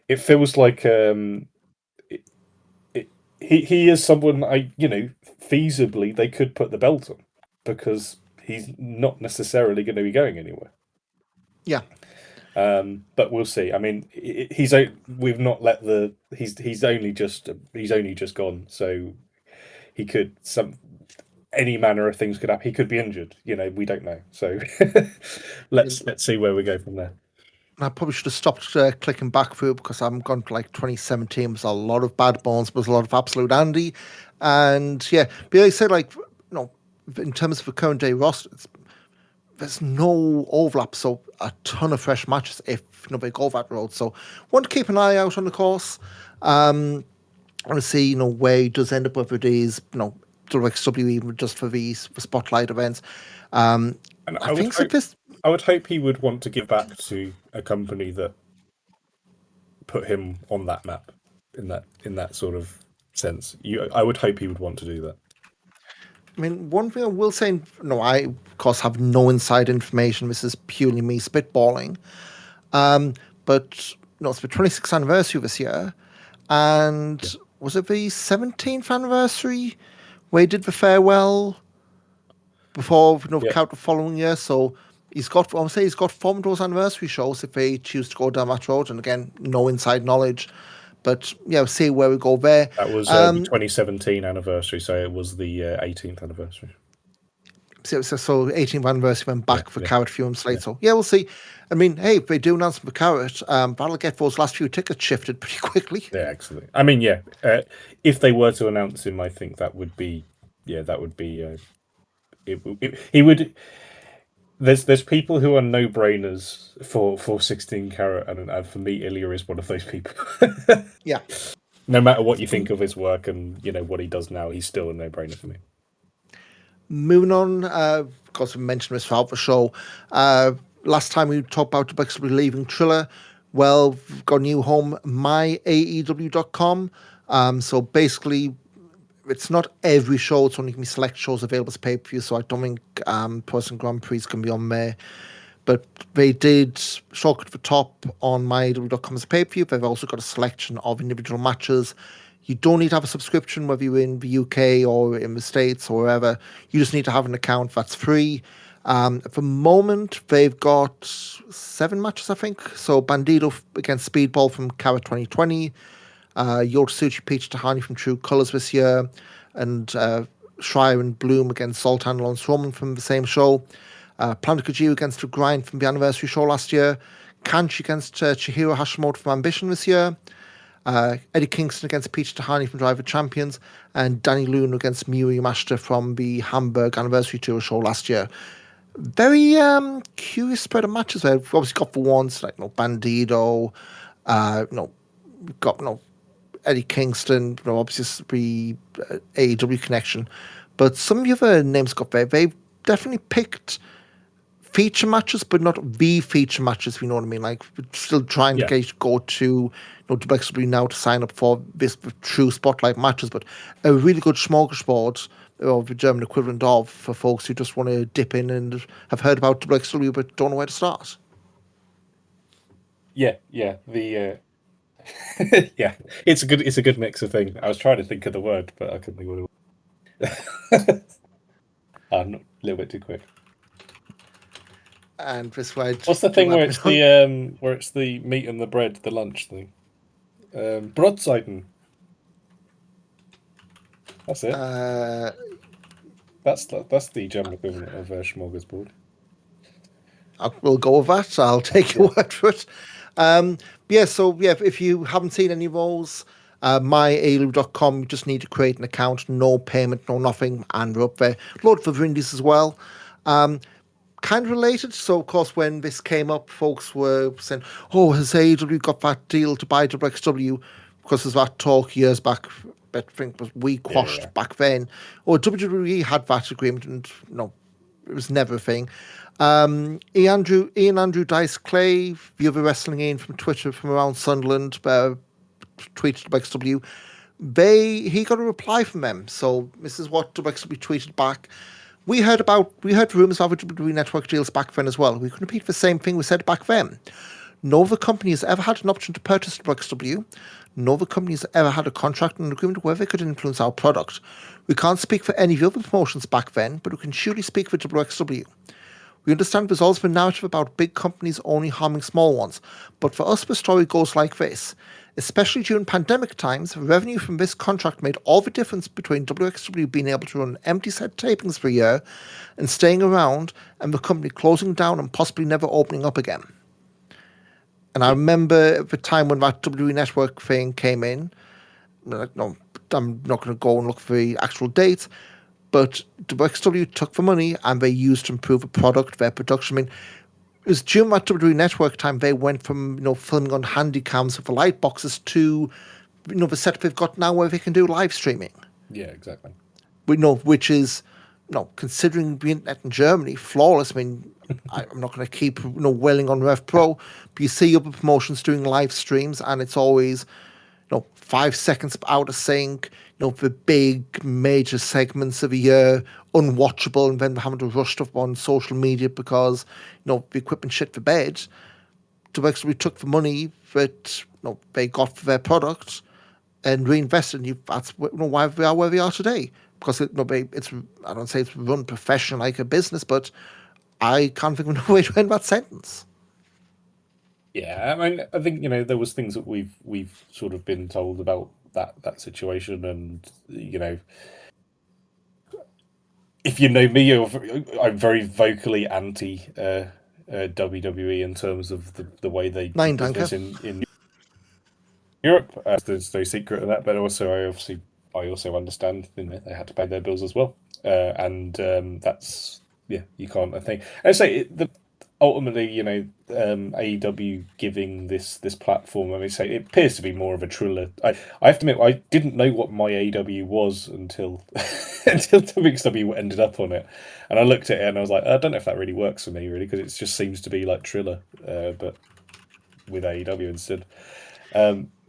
it feels like he is someone feasibly they could put the belt on because he's not necessarily going to be going anywhere. Yeah. But we'll see. I mean, we've not let he's only just gone, so he could any manner of things could happen. He could be injured. We don't know. So let's see where we go from there. I probably should have stopped clicking back through because I'm gone to like 2017. There's a lot of bad bones, but there's a lot of absolute Andy. And yeah, but I say in terms of the current day roster, there's no overlap. So a ton of fresh matches if they go that road. So want to keep an eye out on the course. I want to see, where he does end up, whether it is, WXW even just for these spotlight events. And I think I would hope he would want to give back to a company that put him on that map in that sort of sense. I would hope he would want to do that. I mean, one thing I will say, I of course have no inside information. This is purely me spitballing. But it's the 26th anniversary this year, and was it the 17th anniversary where he did the farewell before count the following year? So he's got 4 of those anniversary shows if they choose to go down that road. And again, no inside knowledge. But yeah, we'll see where we go there. That was the 2017 anniversary, so it was the 18th anniversary. So 18th anniversary went back for Carrot a few months later. So yeah, we'll see. I mean, hey, if they do announce for Carrot, that'll get those last few tickets shifted pretty quickly. Yeah, excellent. I mean, yeah, if they were to announce him, I think that would be, he would. There's people who are no brainers for 16 Carat, and for me, Ilya is one of those people. Yeah. No matter what you think of his work and what he does now, he's still a no brainer for me. Moving on, of course, we mentioned this throughout the show. Last time we talked about WXW leaving Triller. Well, we've got a new home, myaew.com. So basically, it's not every show. It's only going to be select shows available as pay-per-view. So I don't think Pro Wrestling Grand Prix is going to be on there. But they did Shortcut to the Top on myaew.com as a pay-per-view. They've also got a selection of individual matches. You don't need to have a subscription, whether you're in the UK or in the States or wherever. You just need to have an account that's free. At the moment, they've got 7 matches, I think. So Bandito against Speedball from Carrot 2020. Yotsuchi Peach Tahani from True Colors this year. And Schreier and Bloom against Zoltan Lawrence Roman from the same show. Planet Kajir against The Grind from the anniversary show last year. Kanchi against Chihiro Hashimoto from Ambition this year. Eddie Kingston against Peach Tahani from Driver Champions, and Danny Luna against Miyu Yamashita from the Hamburg Anniversary Tour show last year. Very curious spread of matches there. We've obviously got the ones like Bandito, we've got Eddie Kingston, obviously the AEW connection, but some of the other names got there. They've definitely picked feature matches, but not the feature matches, if you know what I mean. Like, we're still trying to go to WXW now to sign up for this true spotlight matches, but a really good smorgasbord, or the German equivalent of, for folks who just want to dip in and have heard about WXW but don't know where to start. Yeah, the yeah, it's a good mix of things. I was trying to think of the word, but I couldn't think of what it was. I'm a little bit too quick. And this way, what's the thing where it's the meat and the bread, the lunch thing? Broadsiden. That's it. That's the German equivalent of smorgasbord. We'll go with that. I'll take your word for it. If you haven't seen any of those, myalu.com, you just need to create an account, no payment, no nothing, and we're up there. Load for the indies as well. Kind of related. So, of course, when this came up, folks were saying, oh, has AEW got that deal to buy WXW? Because there's that talk years back, I think was quashed back then. Or WWE had that agreement, and it was never a thing. Ian Andrew Dice Clay, the other wrestling in from Twitter from around Sunderland, tweeted WXW. He got a reply from them. So this is what WXW tweeted back. We heard rumours of WWE Network deals back then as well. We can repeat the same thing we said back then. No other company has ever had an option to purchase WXW. No other company has ever had a contract and an agreement where they could influence our product. We can't speak for any of the other promotions back then, but we can surely speak for WXW. We understand there's always been a narrative about big companies only harming small ones, but for us the story goes like this. Especially during pandemic times, revenue from this contract made all the difference between WXW being able to run empty set tapings for a year and staying around, and the company closing down and possibly never opening up again. And I remember the time when that WWE Network thing came in, like, no, I'm not going to go and look for the actual date, but WXW took the money and they used to improve the product, their production. I mean, it was during that WWE Network time they went from filming on handy cams with the light boxes to the setup they've got now where they can do live streaming. Yeah, exactly. Which is considering the internet in Germany, flawless. I mean, I'm not going to keep wailing on Rev Pro, but you see other promotions doing live streams and it's always 5 seconds out of sync. The big major segments of a year unwatchable, and then having to rush stuff on social media because the equipment shit for bed. WXW took the money that they got for their product and reinvested. And that's why we are where we are today. Because it's I don't say it's run professional like a business, but I can't think of a way to end that sentence. Yeah, I mean, I think there was things that we've sort of been told about that situation, and if you know me, I'm very vocally anti WWE in terms of the way they do business in Europe. There's no secret of that, but also I also understand they had to pay their bills as well, and that's you can't. I think I say ultimately, AEW giving this platform. I mean, it appears to be more of a Triller. I have to admit, I didn't know what my AEW was until WXW ended up on it, and I looked at it and I was like, I don't know if that really works for me, really, because it just seems to be like Triller, but with AEW instead.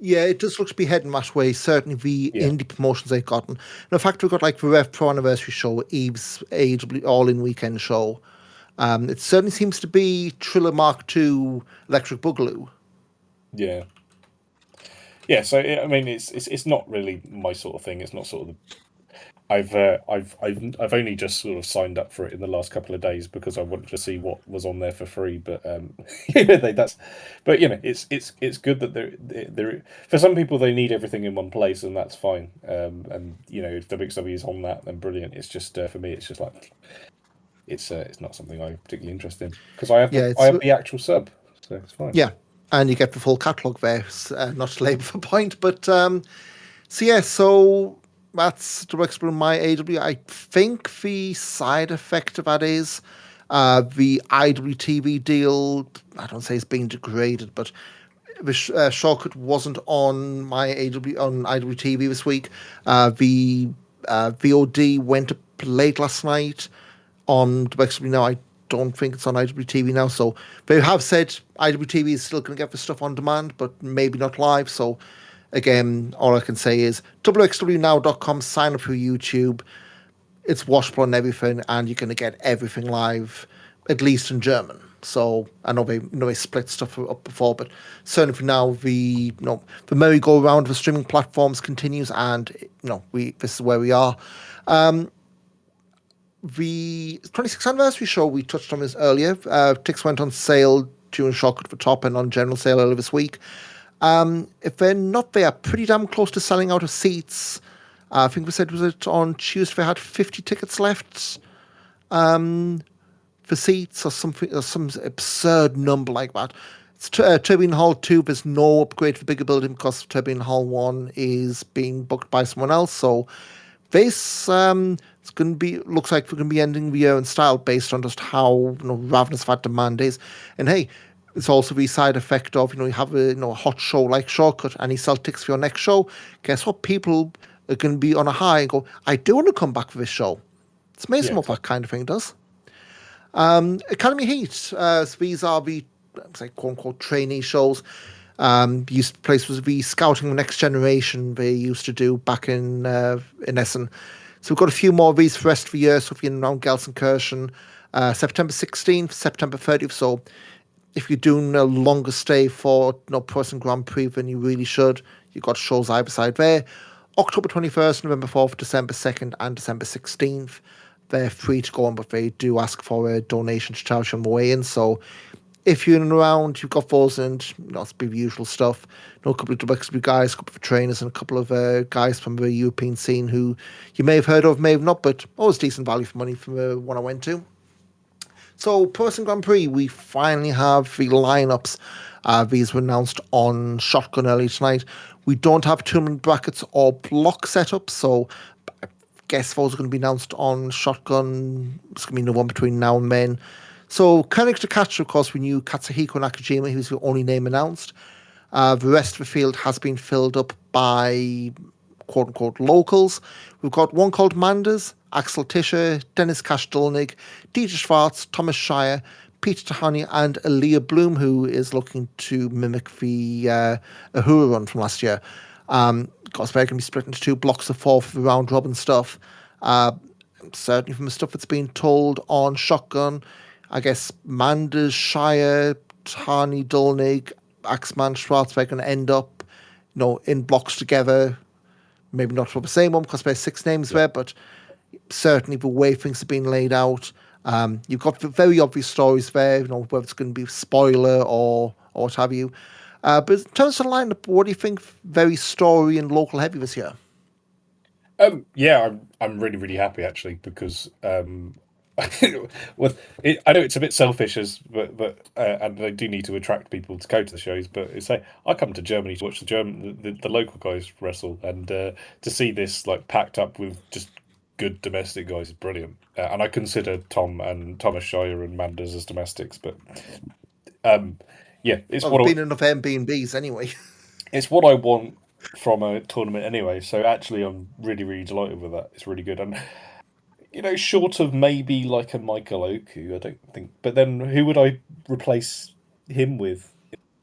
It does look to be heading that way. Certainly, the indie promotions they've gotten. And in fact, we've got like the Rev Pro Anniversary Show, Eve's AEW All-In Weekend Show. It certainly seems to be Triller Mark II Electric Boogaloo. Yeah. So I mean, it's not really my sort of thing. It's not sort of I've only just sort of signed up for it in the last couple of days because I wanted to see what was on there for free. But it's good that they're for some people they need everything in one place, and that's fine. And if WXW is on that, then brilliant. It's just for me, it's just like it's not something I'm particularly interested in because I have the actual sub, so it's fine. Yeah, and you get the full catalogue there. Not to labour the point, but so that's WXW my AEW. I think the side effect of that is the IWTV deal. I don't say it's being degraded, but the shortcut wasn't on my IWTV this week. The VOD went up late last night. on WXW now. I don't think it's on IWTV now. So they have said IWTV is still going to get the stuff on demand, but maybe not live. So again, all I can say is wxwnow.com, sign up for YouTube. It's washable and everything, and you're going to get everything live, at least in German. So I know they split stuff up before, but certainly for now, the merry-go-round of the streaming platforms continues, and this is where we are. The 26th anniversary show, we touched on this earlier. Tickets went on sale during Shock at the Top and on general sale earlier this week. If they're not there, pretty damn close to selling out of seats. I think we said, was it on Tuesday, they had 50 tickets left for seats or something, or some absurd number like that. It's Turbine Hall 2, there's no upgrade for bigger building because Turbine Hall 1 is being booked by someone else. So this it's going to be, looks like we're going to be ending the year in style based on just how ravenous that demand is. And hey, it's also the side effect of, you have a hot show like Shortcut and you sell tickets for your next show. Guess what? People are going to be on a high and go, I do want to come back for this show. It's amazing what that kind of thing does. Academy Heat. So these are the quote-unquote trainee shows. Used to place was the Scouting the Next Generation they used to do back in Essen. So we've got a few more of these for the rest of the year. So if you're around Gelsenkirchen, September 16th, September 30th. So if you're doing a longer stay for Pro Wrestling Grand Prix than you really should, you've got shows either side there. October 21st, November 4th, December 2nd, and December 16th. They're free to go on, but they do ask for a donation to charity on the way in. So if you're in and around, you've got those, and it's the usual stuff. A couple of WXW guys, a couple of trainers, and a couple of guys from the European scene who you may have heard of, may have not, but always decent value for money from the one I went to. So, Pro Wrestling Grand Prix, we finally have the lineups. These were announced on Shotgun early tonight. We don't have tournament brackets or block setups, so I guess those are going to be announced on Shotgun. It's going to be the one between now and then. So, Koenig to catch, of course, we knew Katsuhiko Nakajima, who's the only name announced. The rest of the field has been filled up by quote-unquote locals. We've got one called Manders, Axel Tischer, Dennis Kashdolnik, Dieter Schwartz, Thomas Shire, Peter Tahani, and Aaliyah Bloom, who is looking to mimic the Ahura run from last year. Of course, they're going to be split into two blocks of four for the round-robin stuff. Certainly from the stuff that's been told on Shotgun, I guess Manders, Shire, Tahani, Dolnik, Axman, Schwartz, they're going to end up, in blocks together. Maybe not for the same one because there's 6 names there, but certainly the way things have been laid out. You've got the very obvious stories there, whether it's going to be spoiler or what have you. But in terms of the lineup, what do you think? Very story and local heavy this year. Yeah, I'm really, really happy actually because I know it's a bit selfish, but and they do need to attract people to go to the shows. But it's like I come to Germany to watch the local guys wrestle, and to see this packed up with just good domestic guys is brilliant. And I consider Tom and Thomas Shire and Manders as domestics, but it's been enough Airbnbs anyway. It's what I want from a tournament anyway. So actually, I'm really, really delighted with that. It's really good. And short of maybe a Michael Oak, who I don't think, but then who would I replace him with?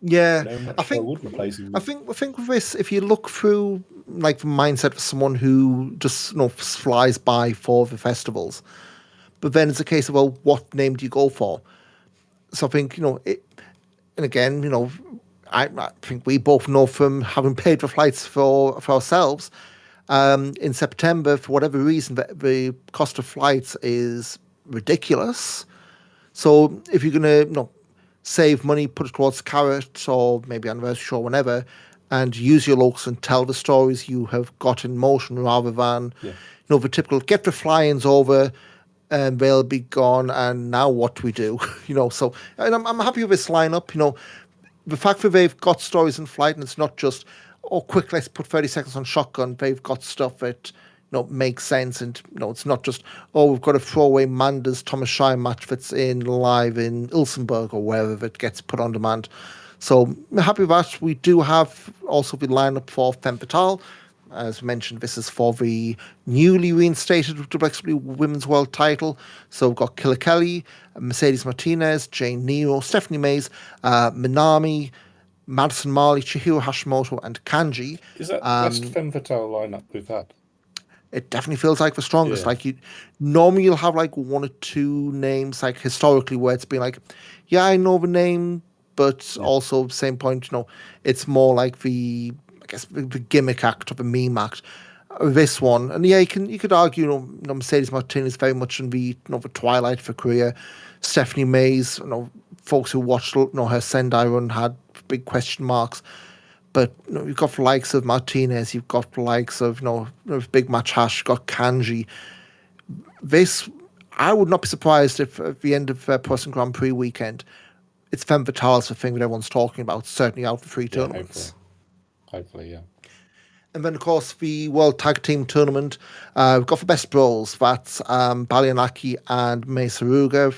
Yeah, I think I would replace him. I think with this, if you look through the mindset of someone who just flies by for the festivals, but then it's a case of, well, what name do you go for? So I think it, and again, I think we both know from having paid for flights for ourselves. In September, for whatever reason, the cost of flights is ridiculous. So if you're going to save money, put it towards Carrot or maybe Anniversary Show, whenever, and use your locals and tell the stories you have got in motion rather than, the typical get the fly-ins over and they'll be gone and now what do we do? So and I'm happy with this lineup. The fact that they've got stories in flight and it's not just, quick, let's put 30 seconds on Shotgun. They've got stuff that makes sense, and it's not just we've got a throwaway Manders Thomas Shire match that's in live in Ilsenburg or wherever it gets put on demand. So I'm happy with that. We do have also the lineup for Femme Fatale. As mentioned, this is for the newly reinstated WWE Women's World title. So we've got Killer Kelly, Mercedes Martinez, Jane Nero, Stephanie Mays, Minami, Madison Marley, Chihiro Hashimoto, and Kanji. Is that the best femme fatale lineup we've had? It definitely feels like the strongest. Yeah. Like you, normally you'll have like one or two names, like historically, where it's been like, yeah, I know the name, but also same point, it's more like the, I guess, the gimmick act or the meme act. This one, and yeah, you could argue, Mercedes Martinez very much in the, the twilight of her career. Stephanie Mays, folks who watched, her Sendai run had big question marks. But you've got the likes of Martinez, you've got the likes of Big Match Hash, you've got Kanji. This, I would not be surprised if at the end of Pro Wrestling Grand Prix weekend, it's Femme Fatale's the thing that everyone's talking about. Certainly out for 3 tournaments. Hopefully, yeah. And then, of course, the World Tag Team Tournament. We've got the best brawls. That's Balianaki and May Saruga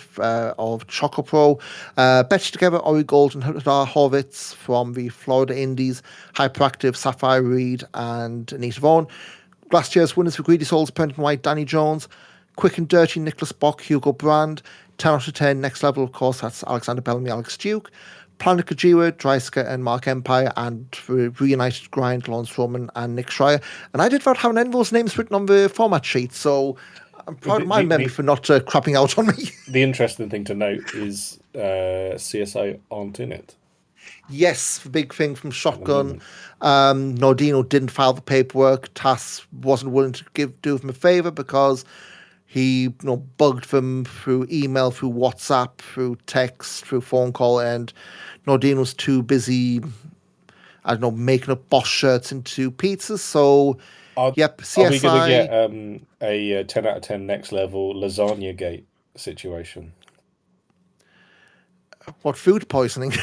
of Choco Pro. Betched together, Ori Gold and Hadar Horvitz from the Florida Indies. Hyperactive, Sapphire Reed and Anita Vaughan. Last year's winners for Greedy Souls, Brendan White, Danny Jones. Quick and Dirty, Nicholas Bock, Hugo Brand. 10 out of 10, next level, of course, that's Alexander Bellamy, Alex Duke. Planet Kojira, Dreisker, and Mark Empire, and Reunited Grind, Lawrence Roman, and Nick Schreier. And I did not have any of those names written on the format sheet, so I'm proud of my memory for not crapping out on me. The interesting thing to note is CSI aren't in it. Yes, the big thing from Shotgun. Nordino didn't file the paperwork. Tass wasn't willing to do them a favour because he bugged them through email, through WhatsApp, through text, through phone call, and Nordine was too busy, I don't know, making up boss shirts into pizzas. So, CSI. Are we going to get a 10 out of 10 next level lasagna gate situation? What, food poisoning?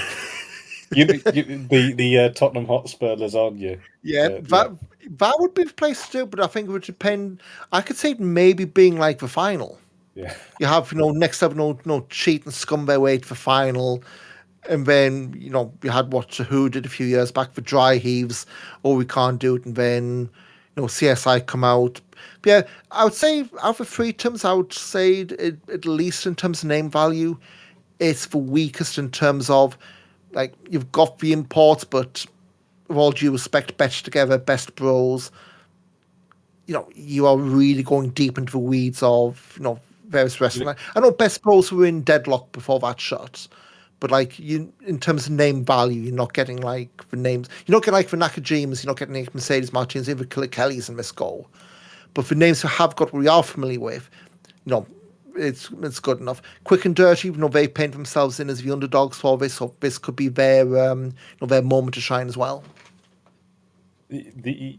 The Tottenham Hotspur lasagna. Yeah, that would be the place to do, but I think it would depend. I could see it maybe being like the final. Yeah. You have, next level, cheat and scum their way to the final. And then, you had what Who did a few years back for Dry Heaves, or we can't do it. And then, CSI come out. But yeah, I would say out of 3 terms, I would say at least in terms of name value, it's the weakest in terms of, like, you've got the imports, but with all due respect, Betch Together, Best Bros, you are really going deep into the weeds of, various wrestling. I know Best Bros were in Deadlock before that shot, but like in terms of name value, you're not getting like the names. You're not getting like the Nakajimas, you're not getting like Mercedes Martinez, even Killer Kellys and Miss Go. But for names who have got what we are familiar with, it's good enough. Quick and Dirty, they paint themselves in as the underdogs for this, so this could be their their moment to shine as well. The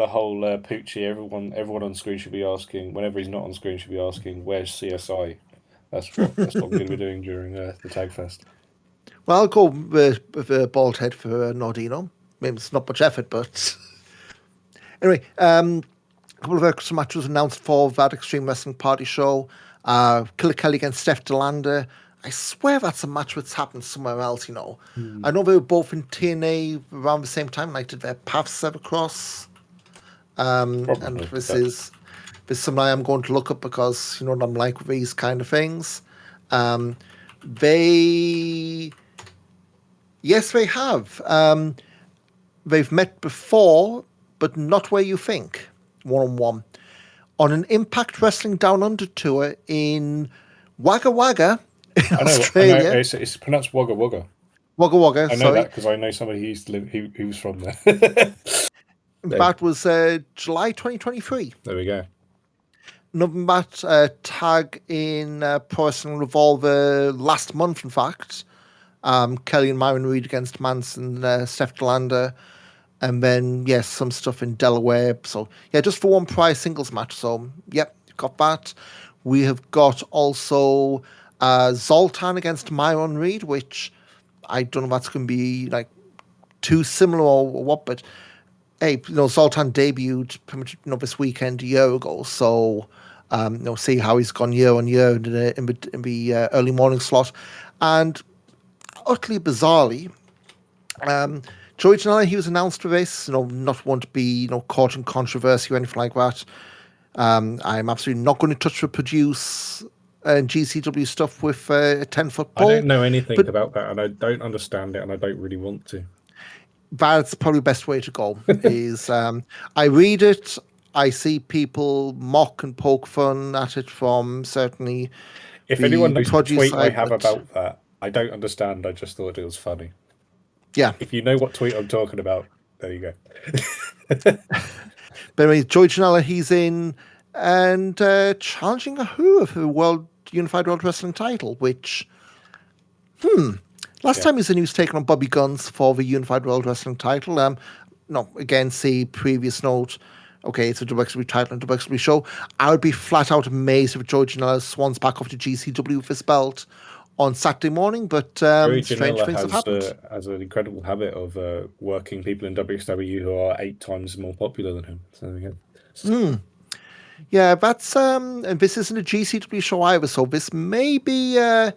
whole Poochie, everyone on screen should be asking, whenever he's not on screen, should be asking, where's CSI? That's what I'm going to be doing during the Tag Fest. Well, I'll go with a bald head for Nordino. I mean, it's not much effort, but anyway, a couple of extra matches announced for that Extreme Wrestling Party show. Killer Kelly against Steph DeLander. I swear that's a match that's happened somewhere else, I know they were both in TNA around the same time. Like, did their paths ever cross? And this is something I am going to look up because, what I'm like with these kind of things. Yes, they have. They've met before, but not where you think, one-on-one. On an Impact Wrestling Down Under tour in Wagga Wagga, Australia. I know, it's pronounced Wagga Wagga. Wagga Wagga, I know that because I know somebody who used to live, who was from there. That was July 2023. There we go. Another match, tag in Pro Wrestling Revolver last month, in fact. Kelly and Myron Reed against Manson, Steph DeLander. And then, yes, some stuff in Delaware. So, yeah, just for one prize singles match. So, yep, you've got that. We have got also Zoltan against Myron Reed, which I don't know if that's going to be like too similar or what, but hey, Zoltan debuted pretty much this weekend a year ago, so see how he's gone year on year in the early morning slot, and utterly bizarrely, Joey Janela, he was announced for this, not one to be, caught in controversy or anything like that. I'm absolutely not going to touch or produce GCW stuff with a 10-foot I pole. don't know anything but about that, and I don't understand it, and I don't really want to. that's probably the best way to go. Is I read it, I see people mock and poke fun at it from certainly If the anyone knows the produce tweet I side. have But about that, I don't understand. I just thought it was funny. yeah, If you know what tweet I'm talking about, there you go. but anyway, Joey Janela, he's in and challenging Ahura for the Unified World Wrestling title, which last time he was taking on Bobby Guns for the Unified World Wrestling title. No, again, see previous note. Okay, it's a WXW title and WXW show. I would be flat out amazed if Joey Janela swans back off to GCW with his belt on Saturday morning, but Joey strange Janela things have happened. has an incredible habit of working people in WXW who are 8 times more popular than him. So there we go. Yeah, that's and this isn't a GCW show either, so this may be a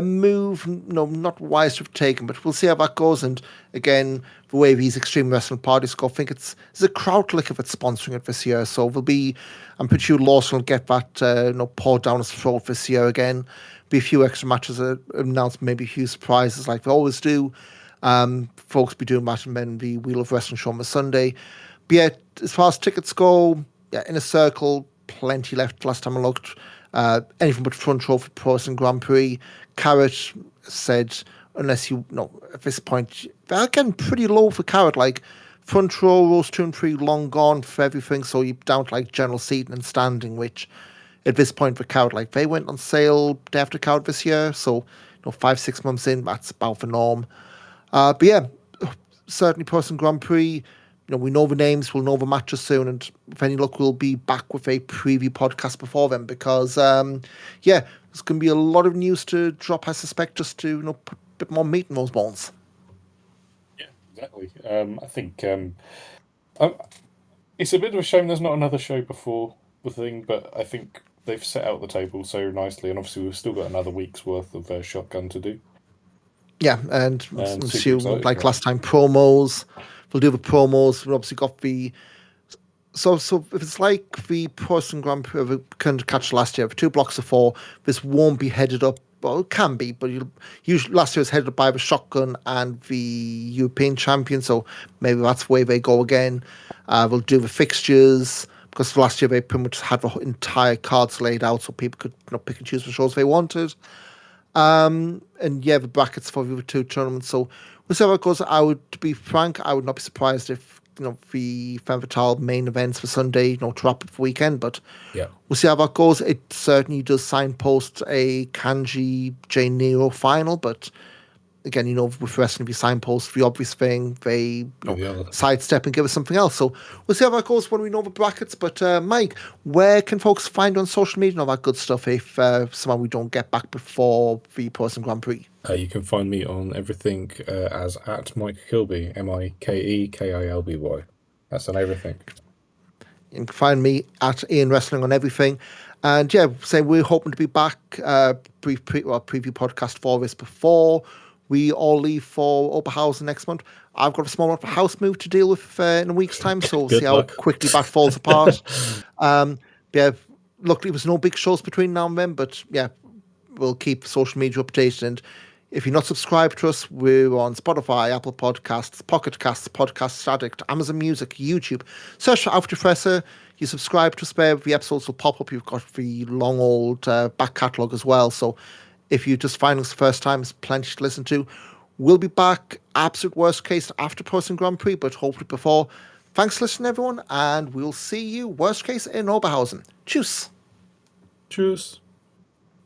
move, not wise to have taken, but we'll see how that goes. And again, the way these Extreme Wrestling parties go, I think it's a crowd lick if it's sponsoring it this year. So there'll be, I'm pretty sure Lawson will get that poured down his throat this year again. Be a few extra matches announced, maybe a few surprises like they always do. Folks be doing that and then the Wheel of Wrestling show on the Sunday. But yeah, as far as tickets go, yeah, in a circle, plenty left last time I looked. Anything but front row for Pro Wrestling Grand Prix. Carrot said, unless at this point, they're getting pretty low for Carrot. Like, front row, rows 2 and 3, long gone for everything. So you're down to like general seating and standing, which at this point for Carrot, like they went on sale day after Carrot this year. So, 5-6 months in, that's about the norm. But yeah, certainly Pro Wrestling Grand Prix. We know the names, we'll know the matches soon, and with any luck, we'll be back with a preview podcast before then because, yeah, there's going to be a lot of news to drop, I suspect, just to put a bit more meat in those bones. Yeah, exactly. I think it's a bit of a shame there's not another show before the thing, but I think they've set out the table so nicely, and obviously we've still got another week's worth of Shotgun to do. Yeah, and super excited like for last time, promos. We'll do the promos. We've obviously got the so if it's like the Pro Wrestling Grand Prix we couldn't catch last year, for 2 blocks of 4, this won't be headed up. Well, it can be, but usually last year was headed up by the Shotgun and the European champion, so maybe that's the way they go again. We'll do the fixtures because last year they pretty much had the entire cards laid out, so people could pick and choose the shows they wanted. And yeah, the brackets for the 2 tournaments. So we'll see how it goes. To be frank, I would not be surprised if the Femme Fatale main events for Sunday, to wrap up the weekend. But Yeah. we'll see how that goes. It certainly does signpost a Kanji J Nero final, but again, with wrestling, if you signpost the obvious thing, they sidestep and give us something else. So we'll see how that goes when we know the brackets. But Mike, where can folks find you on social media and all that good stuff if somehow we don't get back before the Pro Wrestling Grand Prix? You can find me on everything as at Mike Kilby, MikeKilby. That's on everything. You can find me at Ian Wrestling on everything. And yeah, we're hoping to be back, brief preview podcast for this before we all leave for Oberhausen next month. I've got a small house move to deal with in a week's time, so we'll see how quickly that falls apart. Yeah, luckily there's no big shows between now and then, but yeah, we'll keep social media updated. And if you're not subscribed to us, we're on Spotify, Apple Podcasts, Pocket Casts, Podcast Addict, Amazon Music, YouTube. Search for After Fresse. You subscribe to us there, the episodes will pop up. You've got the long old back catalogue as well. So if you just find us the first time, it's plenty to listen to. We'll be back, absolute worst case, after Pro Wrestling Grand Prix, but hopefully before. Thanks for listening, everyone, and we'll see you, worst case, in Oberhausen. Tschüss. Tschüss.